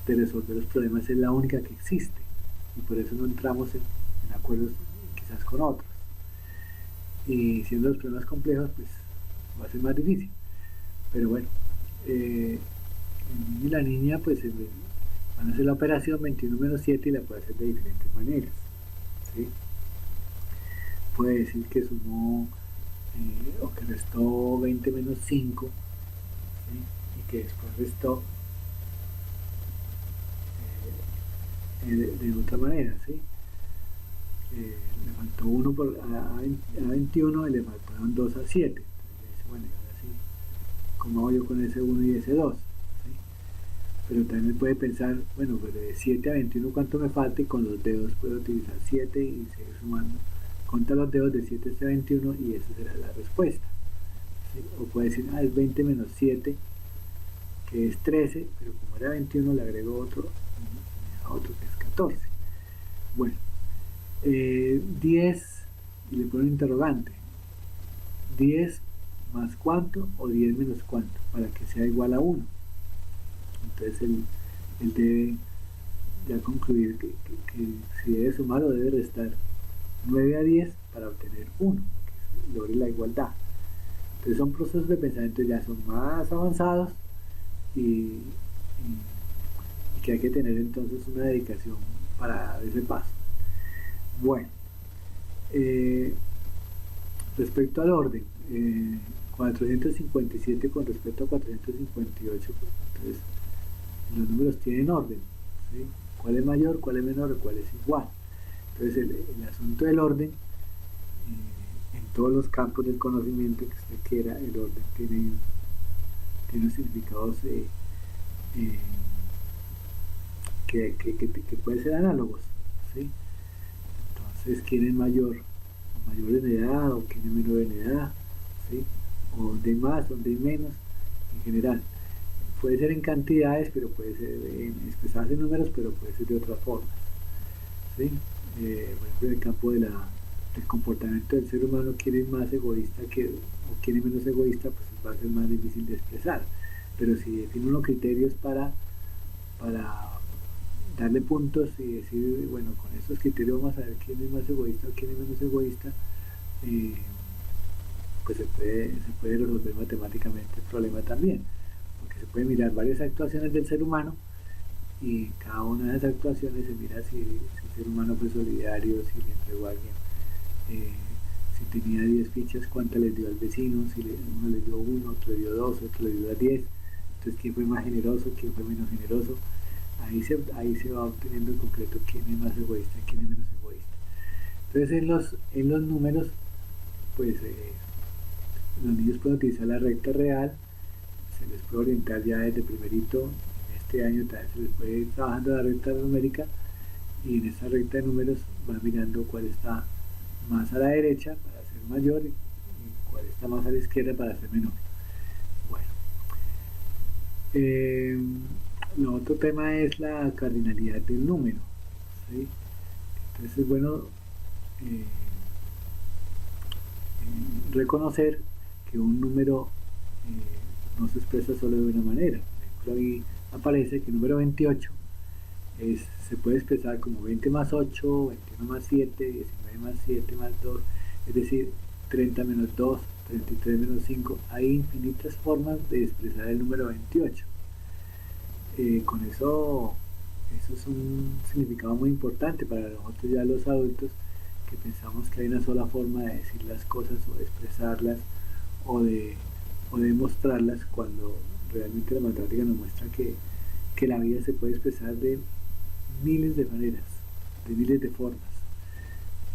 de resolver los problemas es la única que existe y por eso no entramos en acuerdos quizás con otros, y siendo los problemas complejos pues va a ser más difícil. Pero bueno, el niño y la niña pues van a hacer la operación 21 menos 7 y la puede hacer de diferentes maneras, ¿sí? Puede decir que sumó o que restó 20 menos 5, ¿sí? Y que después restó de otra manera, ¿sí? Le faltó 1 a 21 y le faltaron 2 a 7. Entonces dice, bueno, y ahora sí, ¿cómo hago yo con ese 1 y ese 2? ¿Sí? Pero también puede pensar, bueno, pues de 7 a 21 cuánto me falta, y con los dedos puedo utilizar 7 y seguir sumando. Conta los dedos de 7 hasta 21 y esa será la respuesta, ¿sí? O puede decir, es 20 menos 7, que es 13, pero como era 21 le agrego otro, y me da otro que es 14. Bueno, 10 y le pongo un interrogante. 10 más cuánto o 10 menos cuánto, para que sea igual a 1. Entonces él debe ya concluir que si debe sumar o debe restar 9 a 10 para obtener 1, que logre la igualdad. Entonces son procesos de pensamiento ya son más avanzados y que hay que tener entonces una dedicación para dar ese paso. Bueno, respecto al orden, 457 con respecto a 458, entonces los números tienen orden, ¿sí? ¿Cuál es mayor, cuál es menor, cuál es igual? Entonces el asunto del orden, en todos los campos del conocimiento que usted quiera, el orden tiene significados que pueden ser análogos, ¿sí? Entonces, ¿quién es mayor en edad o quién es menor en edad? ¿Sí? O dónde hay más, dónde hay menos, en general. Puede ser en cantidades, pero puede ser expresadas en números, pero puede ser de otras formas, ¿sí? Por ejemplo, en el campo del comportamiento del ser humano, quién es más egoísta o quién es menos egoísta, pues va a ser más difícil de expresar. Pero si define unos criterios para darle puntos y decir, bueno, con estos criterios vamos a ver quién es más egoísta o quién es menos egoísta, pues se puede resolver matemáticamente el problema también, porque se puede mirar varias actuaciones del ser humano y en cada una de esas actuaciones se mira si el ser humano fue solidario, si le entregó a alguien, si tenía 10 fichas, cuántas les dio al vecino, si uno le dio 1, otro le dio 2, otro le dio 10, entonces quién fue más generoso, quién fue menos generoso. Ahí se va obteniendo en concreto quién es más egoísta y quién es menos egoísta. Entonces en los números, pues los niños pueden utilizar la recta real, se les puede orientar ya desde primerito. En este año también se les puede ir trabajando la recta numérica, y en esa recta de números van mirando cuál está más a la derecha para ser mayor y cuál está más a la izquierda para ser menor. Bueno, el otro tema es la cardinalidad del número, ¿sí? Entonces es bueno reconocer que un número no se expresa solo de una manera. Por ejemplo, ahí aparece que el número 28 se puede expresar como 20 más 8, 21 más 7, 19 más 7 más 2, es decir, 30 menos 2, 33 menos 5. Hay infinitas formas de expresar el número 28. Con eso es un significado muy importante para nosotros ya los adultos, que pensamos que hay una sola forma de decir las cosas o de expresarlas o de o demostrarlas cuando realmente la matemática nos muestra que la vida se puede expresar de miles de maneras, de miles de formas,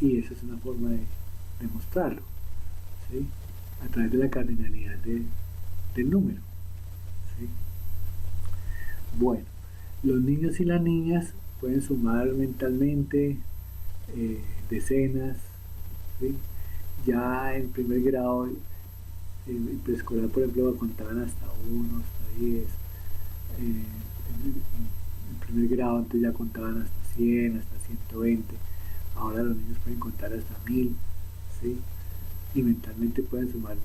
y esa es una forma de demostrarlo, ¿sí? A través de la cardinalidad del número, ¿sí? Bueno, los niños y las niñas pueden sumar mentalmente decenas, ¿sí? Ya en primer grado, en preescolar, por ejemplo, contaban hasta 1, hasta 10. En primer grado antes ya contaban hasta 100, hasta 120. Ahora los niños pueden contar hasta 1000, ¿sí? Y mentalmente pueden sumar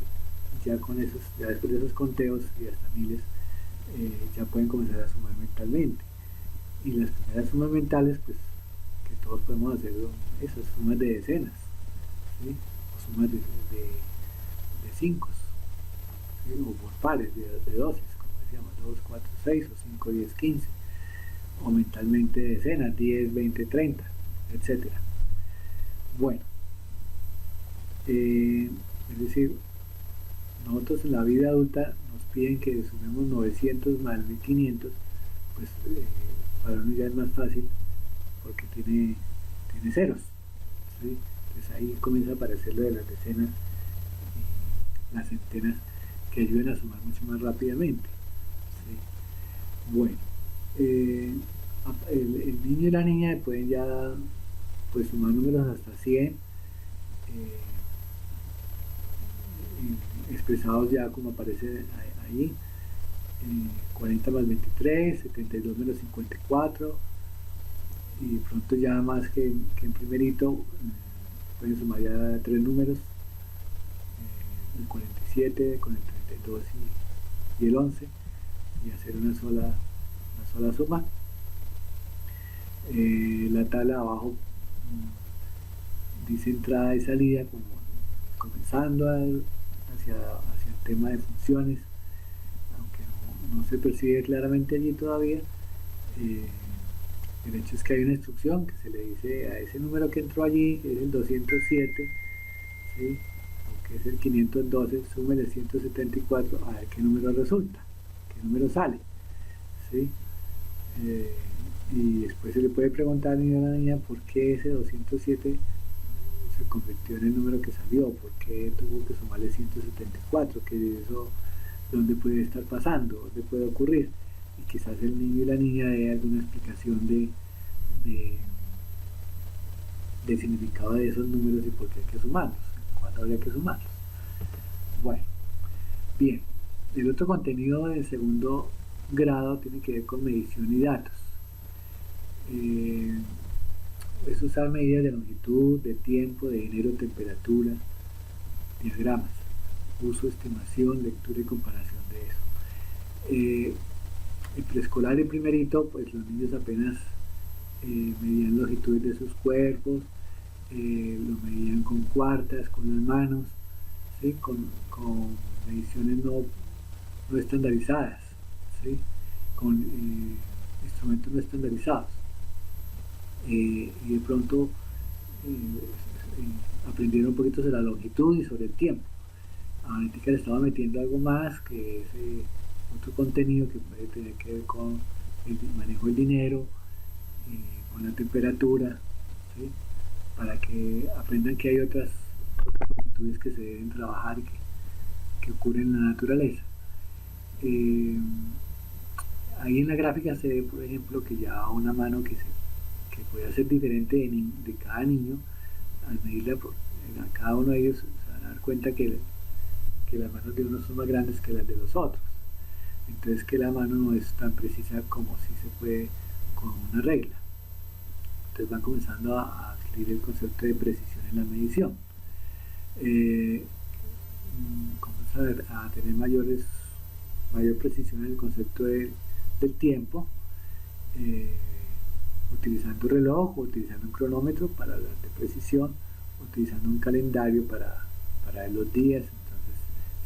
ya con esos, ya después de esos conteos y hasta miles, ya pueden comenzar a sumar mentalmente. Y las primeras sumas mentales, pues, que todos podemos hacer esas sumas de decenas, ¿sí? O sumas de 5, ¿sí? O por pares de doces, como decíamos, 2, 4, 6, o 5, 10, 15, o mentalmente decenas, 10, 20, 30, etcétera. Bueno, es decir, nosotros en la vida adulta nos piden que sumemos 900 más 1500, pues para uno ya es más fácil porque tiene ceros, ¿sí? Entonces ahí comienza a aparecer lo de las decenas y las centenas que ayudan a sumar mucho más rápidamente, ¿sí? Bueno, el niño y la niña pueden ya pues sumar números hasta 100, expresados ya como aparece ahí, 40 más 23, 72 menos 54, y pronto ya más que en primerito pueden sumar ya 3 números, el 47 con el 32 y el 11, y hacer una sola suma. La tabla abajo dice entrada y salida, como comenzando hacia el tema de funciones, aunque no se percibe claramente allí todavía. El hecho es que hay una instrucción que se le dice a ese número que entró allí, es el 207, ¿sí? O que es el 512, súmele 174, a ver qué número resulta, qué número sale, ¿sí? Y después se le puede preguntar al niño o a la niña por qué ese 207 se convirtió en el número que salió, por qué tuvo que sumarle 174, que eso, dónde puede estar pasando, dónde puede ocurrir, y quizás el niño y la niña dé alguna explicación del significado de esos números y por qué hay que sumarlos, cuándo habría que sumarlos. Bueno, bien, el otro contenido del segundo grado tiene que ver con medición y datos. Es usar medidas de longitud, de tiempo, de dinero, temperatura, diagramas, uso, estimación, lectura y comparación de eso. En preescolar y primerito, pues los niños apenas medían longitudes de sus cuerpos, lo medían con cuartas, con las manos, ¿sí? con mediciones no estandarizadas, ¿sí? Con instrumentos no estandarizados. Y de pronto aprendieron un poquito sobre la longitud y sobre el tiempo. Ahorita le estaba metiendo algo más, que es otro contenido que puede tener que ver con el manejo del dinero, con la temperatura, ¿sí? Para que aprendan que hay otras longitudes que se deben trabajar y que ocurren en la naturaleza. Ahí en la gráfica se ve, por ejemplo, que ya una mano que puede ser diferente de cada niño. Al medirla a cada uno de ellos se van a dar cuenta que las manos de unos son más grandes que las de los otros. Entonces que la mano no es tan precisa como si se puede con una regla. Entonces van comenzando a adquirir el concepto de precisión en la medición. Comienzan a tener mayor precisión en el concepto del tiempo, utilizando reloj o utilizando un cronómetro para hablar de precisión, utilizando un calendario para ver los días. Entonces,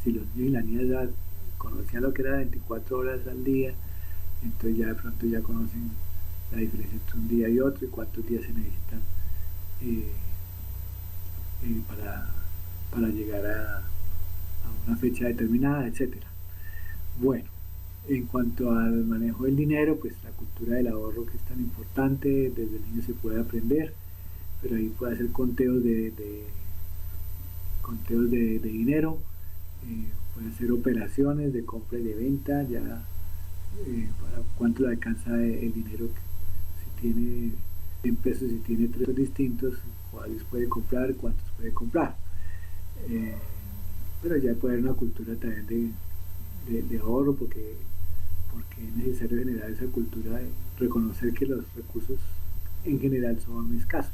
si los niños y las niñas ya conocían lo que era 24 horas al día, entonces ya de pronto ya conocen la diferencia entre un día y otro y cuántos días se necesitan para llegar a una fecha determinada, etcétera. Bueno, en cuanto al manejo del dinero, pues la cultura del ahorro, que es tan importante, desde el niño se puede aprender, pero ahí puede hacer conteos de dinero, puede hacer operaciones de compra y de venta, ya para cuánto le alcanza el dinero, si tiene 100 pesos, si tiene 3 distintos, cuáles puede comprar, cuántos puede comprar. Eh, pero ya puede haber una cultura también de ahorro, porque es necesario generar esa cultura de reconocer que los recursos en general son escasos.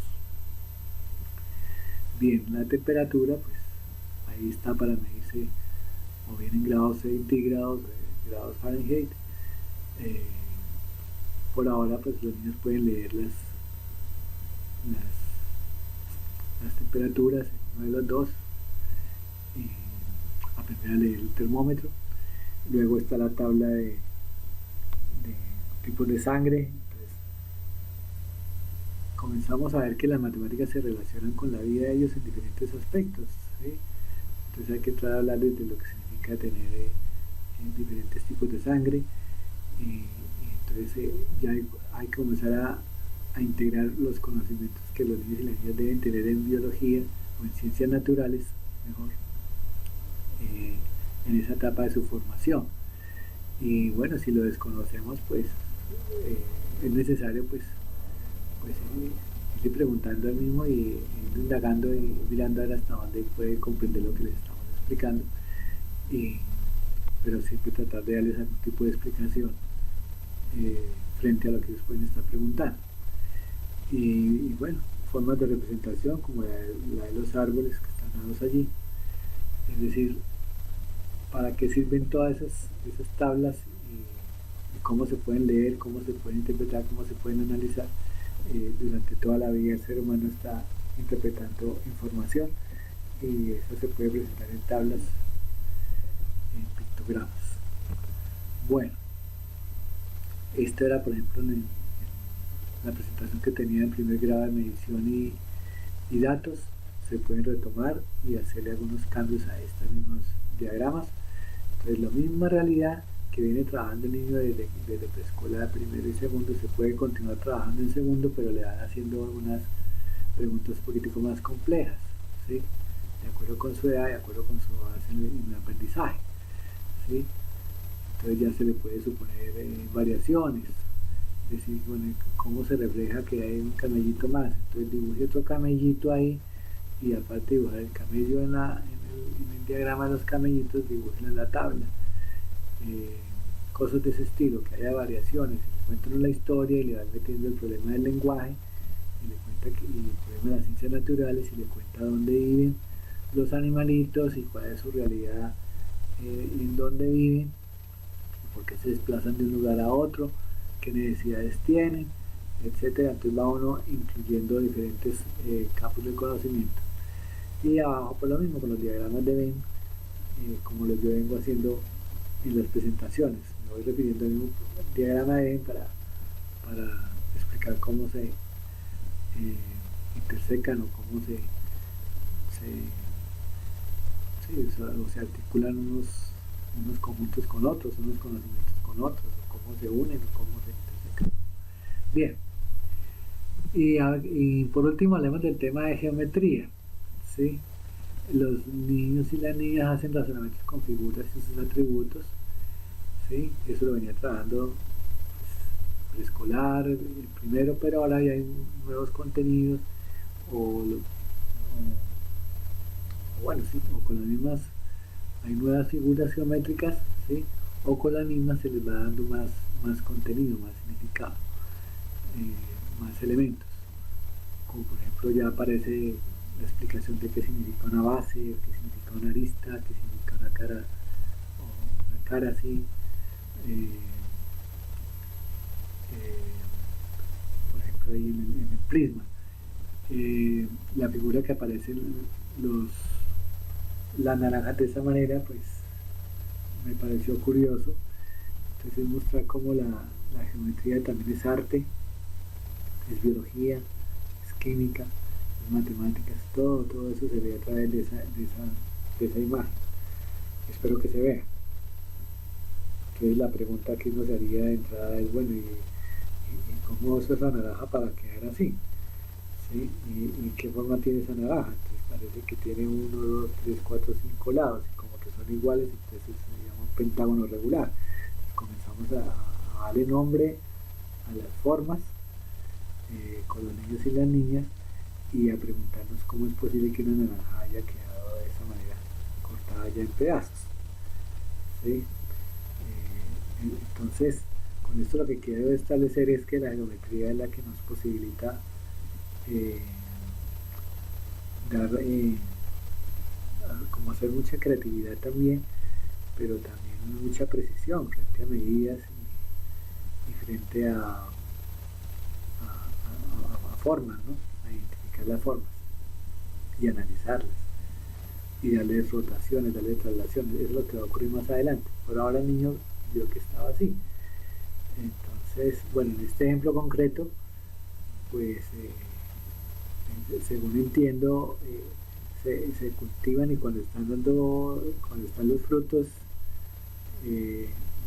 Bien, la temperatura, pues ahí está para medirse o bien en grados centígrados, grados Fahrenheit. Eh, por ahora, pues los niños pueden leer las temperaturas en uno de los dos, y aprender a leer el termómetro. Luego está la tabla de tipos de sangre. Entonces, comenzamos a ver que las matemáticas se relacionan con la vida de ellos en diferentes aspectos, ¿sí? Entonces hay que entrar a hablar de lo que significa tener diferentes tipos de sangre, y entonces ya hay que comenzar a integrar los conocimientos que los niños y las niñas deben tener en biología o en ciencias naturales, mejor, en esa etapa de su formación. Y bueno, si lo desconocemos, pues es necesario irle preguntando al mismo y ir indagando y mirando a ver hasta dónde puede comprender lo que les estamos explicando, pero siempre tratar de darles algún tipo de explicación frente a lo que ellos pueden estar preguntando. Y bueno, formas de representación como la de los árboles que están dados allí, es decir, para qué sirven todas esas tablas, y cómo se pueden leer, cómo se pueden interpretar, cómo se pueden analizar. Durante toda la vida el ser humano está interpretando información, y eso se puede presentar en tablas, en pictogramas. Bueno, esto era, por ejemplo, en la presentación que tenía en primer grado de medición y datos. Se pueden retomar y hacerle algunos cambios a estos mismos diagramas. Entonces, la misma realidad que viene trabajando el niño desde preescolar, primero y segundo, se puede continuar trabajando en segundo, pero le van haciendo algunas preguntas un poquitico más complejas, ¿sí? De acuerdo con su edad, de acuerdo con su avance en el aprendizaje, ¿sí? Entonces ya se le puede suponer variaciones, es decir, bueno, cómo se refleja que hay un camellito más, entonces dibuje otro camellito ahí, y aparte de dibujar el camello en el diagrama de los camellitos, dibujen en la tabla. Cosas de ese estilo, que haya variaciones, y le cuentan la historia y le van metiendo el problema del lenguaje, y le cuenta y el problema de las ciencias naturales, y le cuenta dónde viven los animalitos y cuál es su realidad, en dónde viven, por qué se desplazan de un lugar a otro, qué necesidades tienen, etcétera. Entonces va uno incluyendo diferentes campos de conocimiento. Y abajo por lo mismo, con los diagramas de Venn, como los yo vengo haciendo en las presentaciones. Me voy repitiendo el mismo diagrama de Venn para explicar cómo se intersecan, o cómo se articulan unos conjuntos con otros, unos conocimientos con otros, o cómo se unen o cómo se intersecan. Bien, y por último hablemos del tema de geometría, ¿sí? Los niños y las niñas hacen razonamientos con figuras y sus atributos, ¿sí? Eso lo venía trabajando preescolar, primero, pero ahora ya hay nuevos contenidos, bueno, sí, o con las mismas, hay nuevas figuras geométricas, ¿sí? O con las mismas se les va dando más contenido, más significado, más elementos, como por ejemplo ya aparece la explicación de qué significa una base, qué significa una arista, qué significa una cara así, por ejemplo ahí en el prisma, la figura que aparece las naranjas de esa manera, pues me pareció curioso. Entonces mostrar cómo la geometría también es arte, es biología, es química, es matemáticas, todo eso se ve a través de esa imagen. Espero que se vea. Entonces la pregunta que uno se haría de entrada es, bueno, ¿y cómo uso esa naranja para quedar así? ¿Sí? ¿Y qué forma tiene esa naranja? Entonces parece que tiene 1, 2, 3, 4, 5 lados, y como que son iguales, entonces se llama un pentágono regular. Entonces comenzamos a darle nombre a las formas con los niños y las niñas, y a preguntarnos cómo es posible que una naranja haya quedado de esa manera, cortada ya en pedazos. ¿Sí? Entonces, con esto lo que quiero establecer es que la geometría es la que nos posibilita eh, dar, como hacer mucha creatividad también, pero también mucha precisión frente a medidas y frente a formas, ¿no? A identificar las formas y analizarlas y darles rotaciones, darle traslaciones. Eso es lo que va a ocurrir más adelante. Por ahora el niño vio que estaba así. Entonces, bueno, en este ejemplo concreto, pues según entiendo, se cultivan, y cuando están los frutos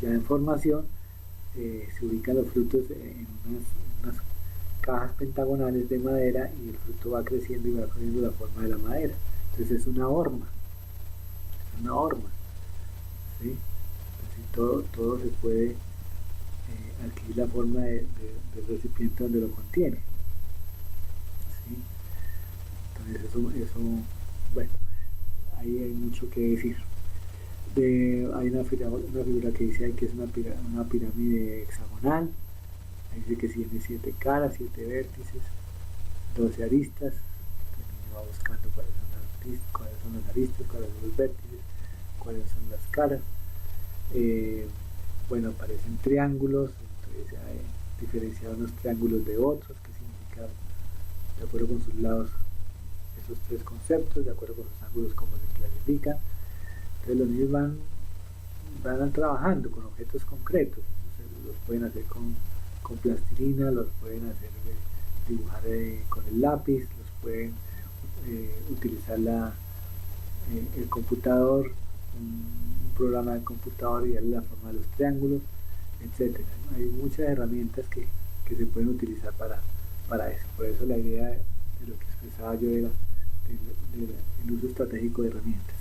ya en formación, se ubican los frutos en unas cajas pentagonales de madera, y el fruto va creciendo y va cogiendo la forma de la madera. Entonces es una horma, ¿sí? Así todo se puede adquirir la forma del recipiente donde lo contiene, ¿sí? Entonces bueno, ahí hay mucho que decir. Hay una figura que dice ahí que es una pirámide hexagonal. Ahí dice que tiene 7 caras, 7 vértices, 12 aristas. El niño va buscando cuáles son las aristas, cuáles son los vértices, cuáles son las caras. Bueno, aparecen triángulos, entonces hay diferenciar unos triángulos de otros, que significa, de acuerdo con sus lados, esos 3 conceptos, de acuerdo con sus ángulos, cómo se clasifican. Entonces los niños van trabajando con objetos concretos. Entonces, los pueden hacer con plastilina, los pueden hacer dibujar con el lápiz, los pueden utilizar el computador, un programa de computador, y darle la forma de los triángulos, etcétera. Hay muchas herramientas que se pueden utilizar para eso. Por eso la idea de lo que expresaba yo era el uso estratégico de herramientas.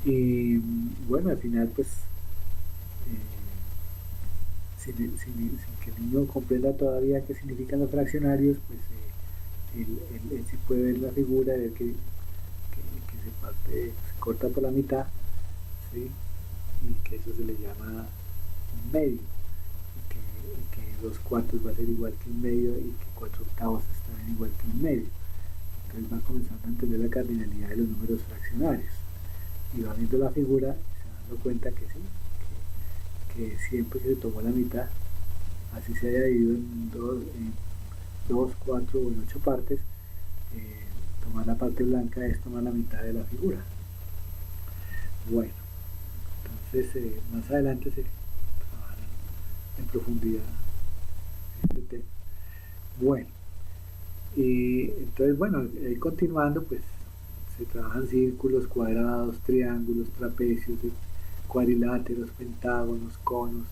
Y bueno, al final pues sin que el niño comprenda todavía qué significan los fraccionarios, pues él sí puede ver la figura, ver que se corta por la mitad, ¿sí? Y que eso se le llama un medio, y que 2/4 va a ser igual que un medio, y que 4/8 es también igual que un medio. Entonces va comenzando a entender la cardinalidad de los números fraccionarios, y va viendo la figura y se va dando cuenta que sí, que siempre que se tomó la mitad, así se haya dividido en 2, 4 o en 8 partes, tomar la parte blanca es tomar la mitad de la figura. Bueno, entonces más adelante se trabajará en profundidad este tema. Bueno, y entonces bueno, continuando, pues se trabajan círculos, cuadrados, triángulos, trapecios, cuadriláteros, pentágonos, conos,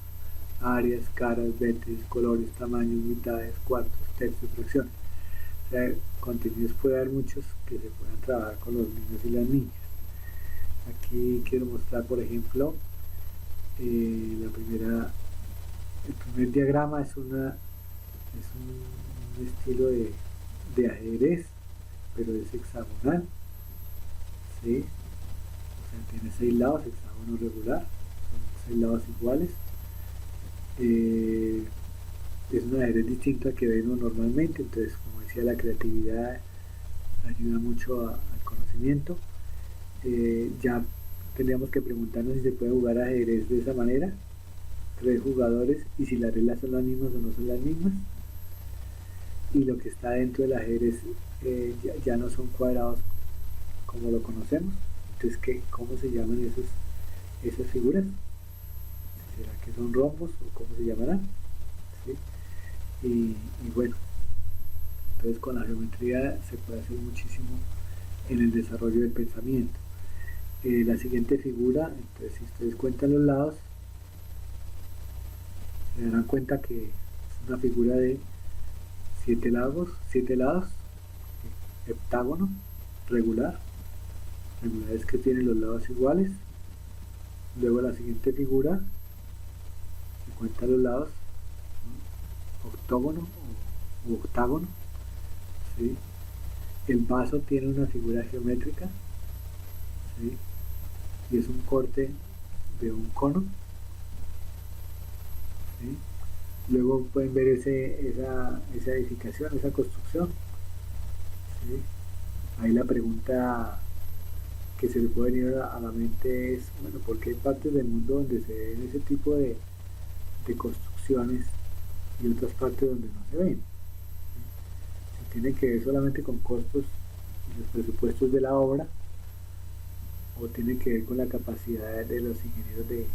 áreas, caras, vértices, colores, tamaños, mitades, cuartos, tercios, fracciones. O sea, contenidos puede haber muchos que se puedan trabajar con los niños y las niñas. Aquí quiero mostrar, por ejemplo, el primer diagrama es un estilo de ajedrez, pero es hexagonal, ¿sí? O sea, tiene 6 lados, hexágono regular, son 6 lados iguales. Es un ajedrez distinto al que vemos normalmente, entonces, como decía, la creatividad ayuda mucho al conocimiento. Ya tendríamos que preguntarnos si se puede jugar ajedrez de esa manera, 3 jugadores, y si las reglas son las mismas o no son las mismas. Y lo que está dentro del ajedrez ya no son cuadrados como lo conocemos. Entonces, ¿cómo se llaman esas figuras? ¿Será que son rombos o cómo se llamarán? ¿Sí? Y bueno, entonces con la geometría se puede hacer muchísimo en el desarrollo del pensamiento. La siguiente figura, entonces si ustedes cuentan los lados, se darán cuenta que es una figura de 7 lados, heptágono, regular es que tiene los lados iguales. Luego la siguiente figura, se cuenta los lados, ¿no? Octógono o octágono, ¿sí? El vaso tiene una figura geométrica, ¿sí? Y es un corte de un cono, ¿sí? Luego pueden ver esa edificación, esa construcción, ¿sí? Ahí la pregunta que se le puede venir a la mente es, bueno, ¿por qué hay partes del mundo donde se ven ese tipo de construcciones y otras partes donde no se ven? Si tiene que ver solamente con costos y los presupuestos de la obra, o tiene que ver con la capacidad de los ingenieros o de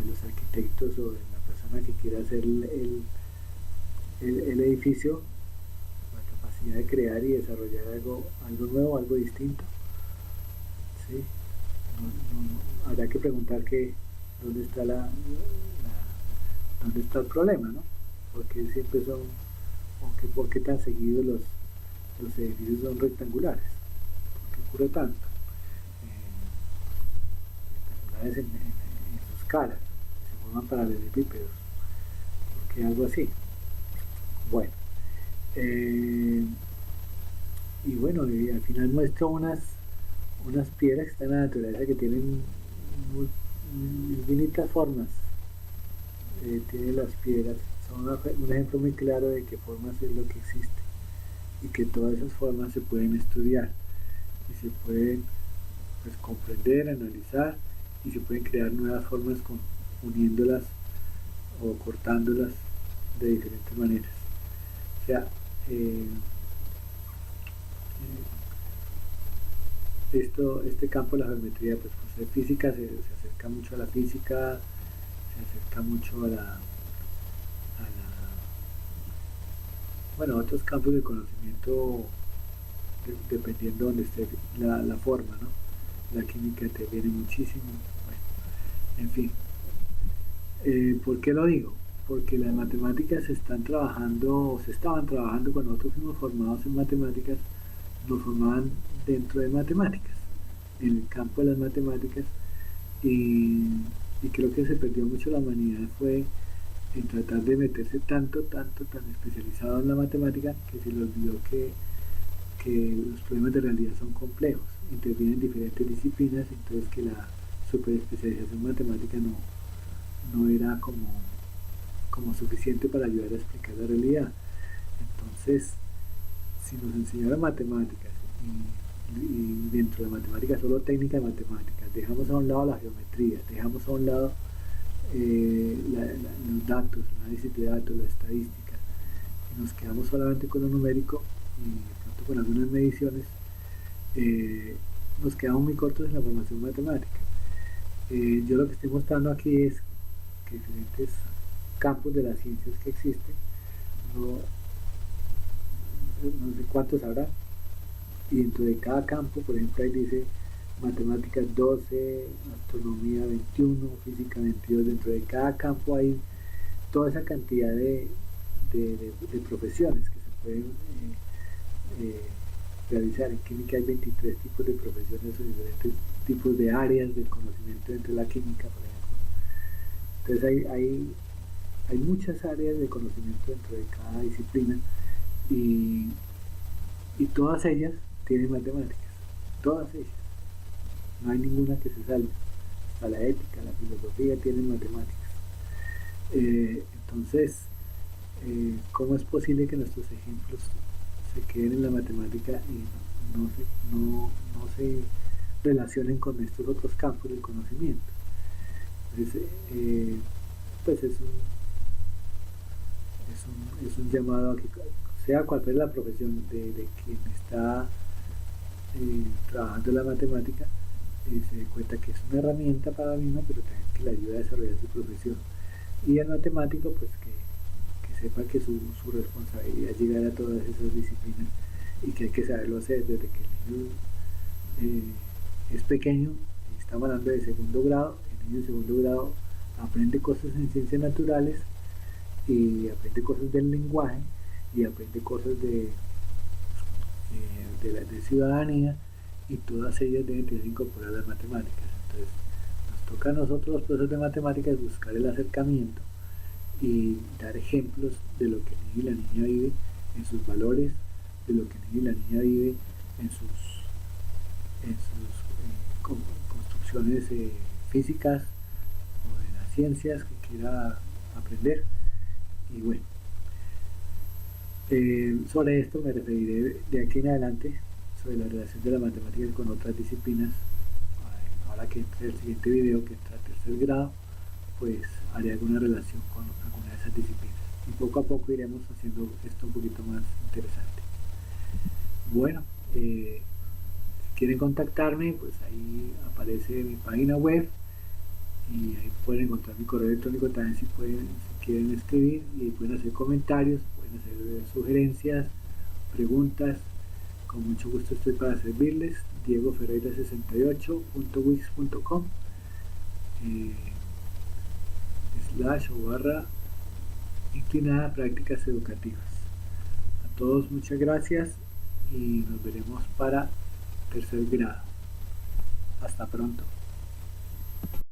los arquitectos o de la persona que quiera hacer el edificio, la capacidad de crear y desarrollar algo nuevo, algo distinto, ¿sí? Habrá que preguntar dónde está dónde está el problema, ¿no? Porque siempre son, por qué tan seguidos los edificios son rectangulares, ¿por qué ocurre tanto? Rectangulares en sus caras, se forman paralelepípedos, ¿por qué algo así? Bueno, y bueno, y al final muestro unas piedras que están en la naturaleza que tienen infinitas formas. Tienen las piedras, son un ejemplo muy claro de que formas es lo que existe y que todas esas formas se pueden estudiar y se pueden, pues, comprender, analizar, y se pueden crear nuevas formas uniéndolas o cortándolas de diferentes maneras. O sea, este campo de la geometría, pues por ser física, se acerca mucho a la física, se acerca mucho bueno, a otros campos de conocimiento, dependiendo de donde esté la forma, ¿no? La química interviene muchísimo. Bueno, en fin. ¿Por qué lo digo? Porque las matemáticas se estaban trabajando cuando nosotros fuimos formados en matemáticas, nos formaban dentro de matemáticas, en el campo de las matemáticas, y creo que se perdió mucho la humanidad fue en tratar de meterse tan especializado en la matemática, que se le olvidó que los problemas de realidad son complejos, intervienen diferentes disciplinas, entonces que la superespecialización matemática no era como suficiente para ayudar a explicar la realidad. Entonces, si nos enseñaran matemáticas y dentro de matemáticas solo técnica de matemáticas, dejamos a un lado la geometría, dejamos a un lado los datos, el análisis de datos, la estadística, y nos quedamos solamente con lo numérico y de pronto con algunas mediciones, nos quedamos muy cortos en la formación matemática. Yo lo que estoy mostrando aquí es que diferentes campos de las ciencias que existen, no sé cuántos habrá, y dentro de cada campo, por ejemplo, ahí dice matemáticas 12, astronomía 21, física 22, dentro de cada campo hay toda esa cantidad de profesiones que se pueden realizar. En química hay 23 tipos de profesiones o diferentes tipos de áreas del conocimiento dentro de la química, por ejemplo. Entonces hay muchas áreas de conocimiento dentro de cada disciplina, y todas ellas tienen matemáticas, todas ellas. No hay ninguna que se salve. Hasta la ética, la filosofía tienen matemáticas. Entonces, ¿cómo es posible que nuestros ejemplos se queden en la matemática y no se relacionen con estos otros campos del conocimiento? Entonces, pues es un llamado a que, sea cual sea la profesión de quien está trabajando en la matemática, se dé cuenta que es una herramienta para la misma, pero también que le ayuda a desarrollar su profesión. Y el matemático, pues que sepa que su responsabilidad es llegar a todas esas disciplinas y que hay que saberlo hacer desde que el niño es pequeño, estamos hablando de segundo grado. El niño de segundo grado aprende cosas en ciencias naturales y aprende cosas del lenguaje y aprende cosas de ciudadanía, y todas ellas deben tener incorporadas las matemáticas. Entonces nos toca a nosotros los profesores de matemáticas buscar el acercamiento y dar ejemplos de lo que el niño y la niña vive en sus valores, de lo que el niño y la niña vive en sus construcciones físicas o de las ciencias que quiera aprender. Y bueno, sobre esto me referiré de aquí en adelante, sobre la relación de la matemática con otras disciplinas. Ahora que entre el siguiente video, que entra a tercer grado, pues haré alguna relación con alguna de esas disciplinas. Y poco a poco iremos haciendo esto un poquito más interesante. Bueno, si quieren contactarme, pues ahí aparece mi página web y ahí pueden encontrar mi correo electrónico también si quieren escribir, y pueden hacer comentarios, pueden hacer sugerencias, preguntas. Con mucho gusto estoy para servirles. diegoferreira68.wix.com /inclinada prácticas educativas. A todos muchas gracias y nos veremos para tercer grado. Hasta pronto.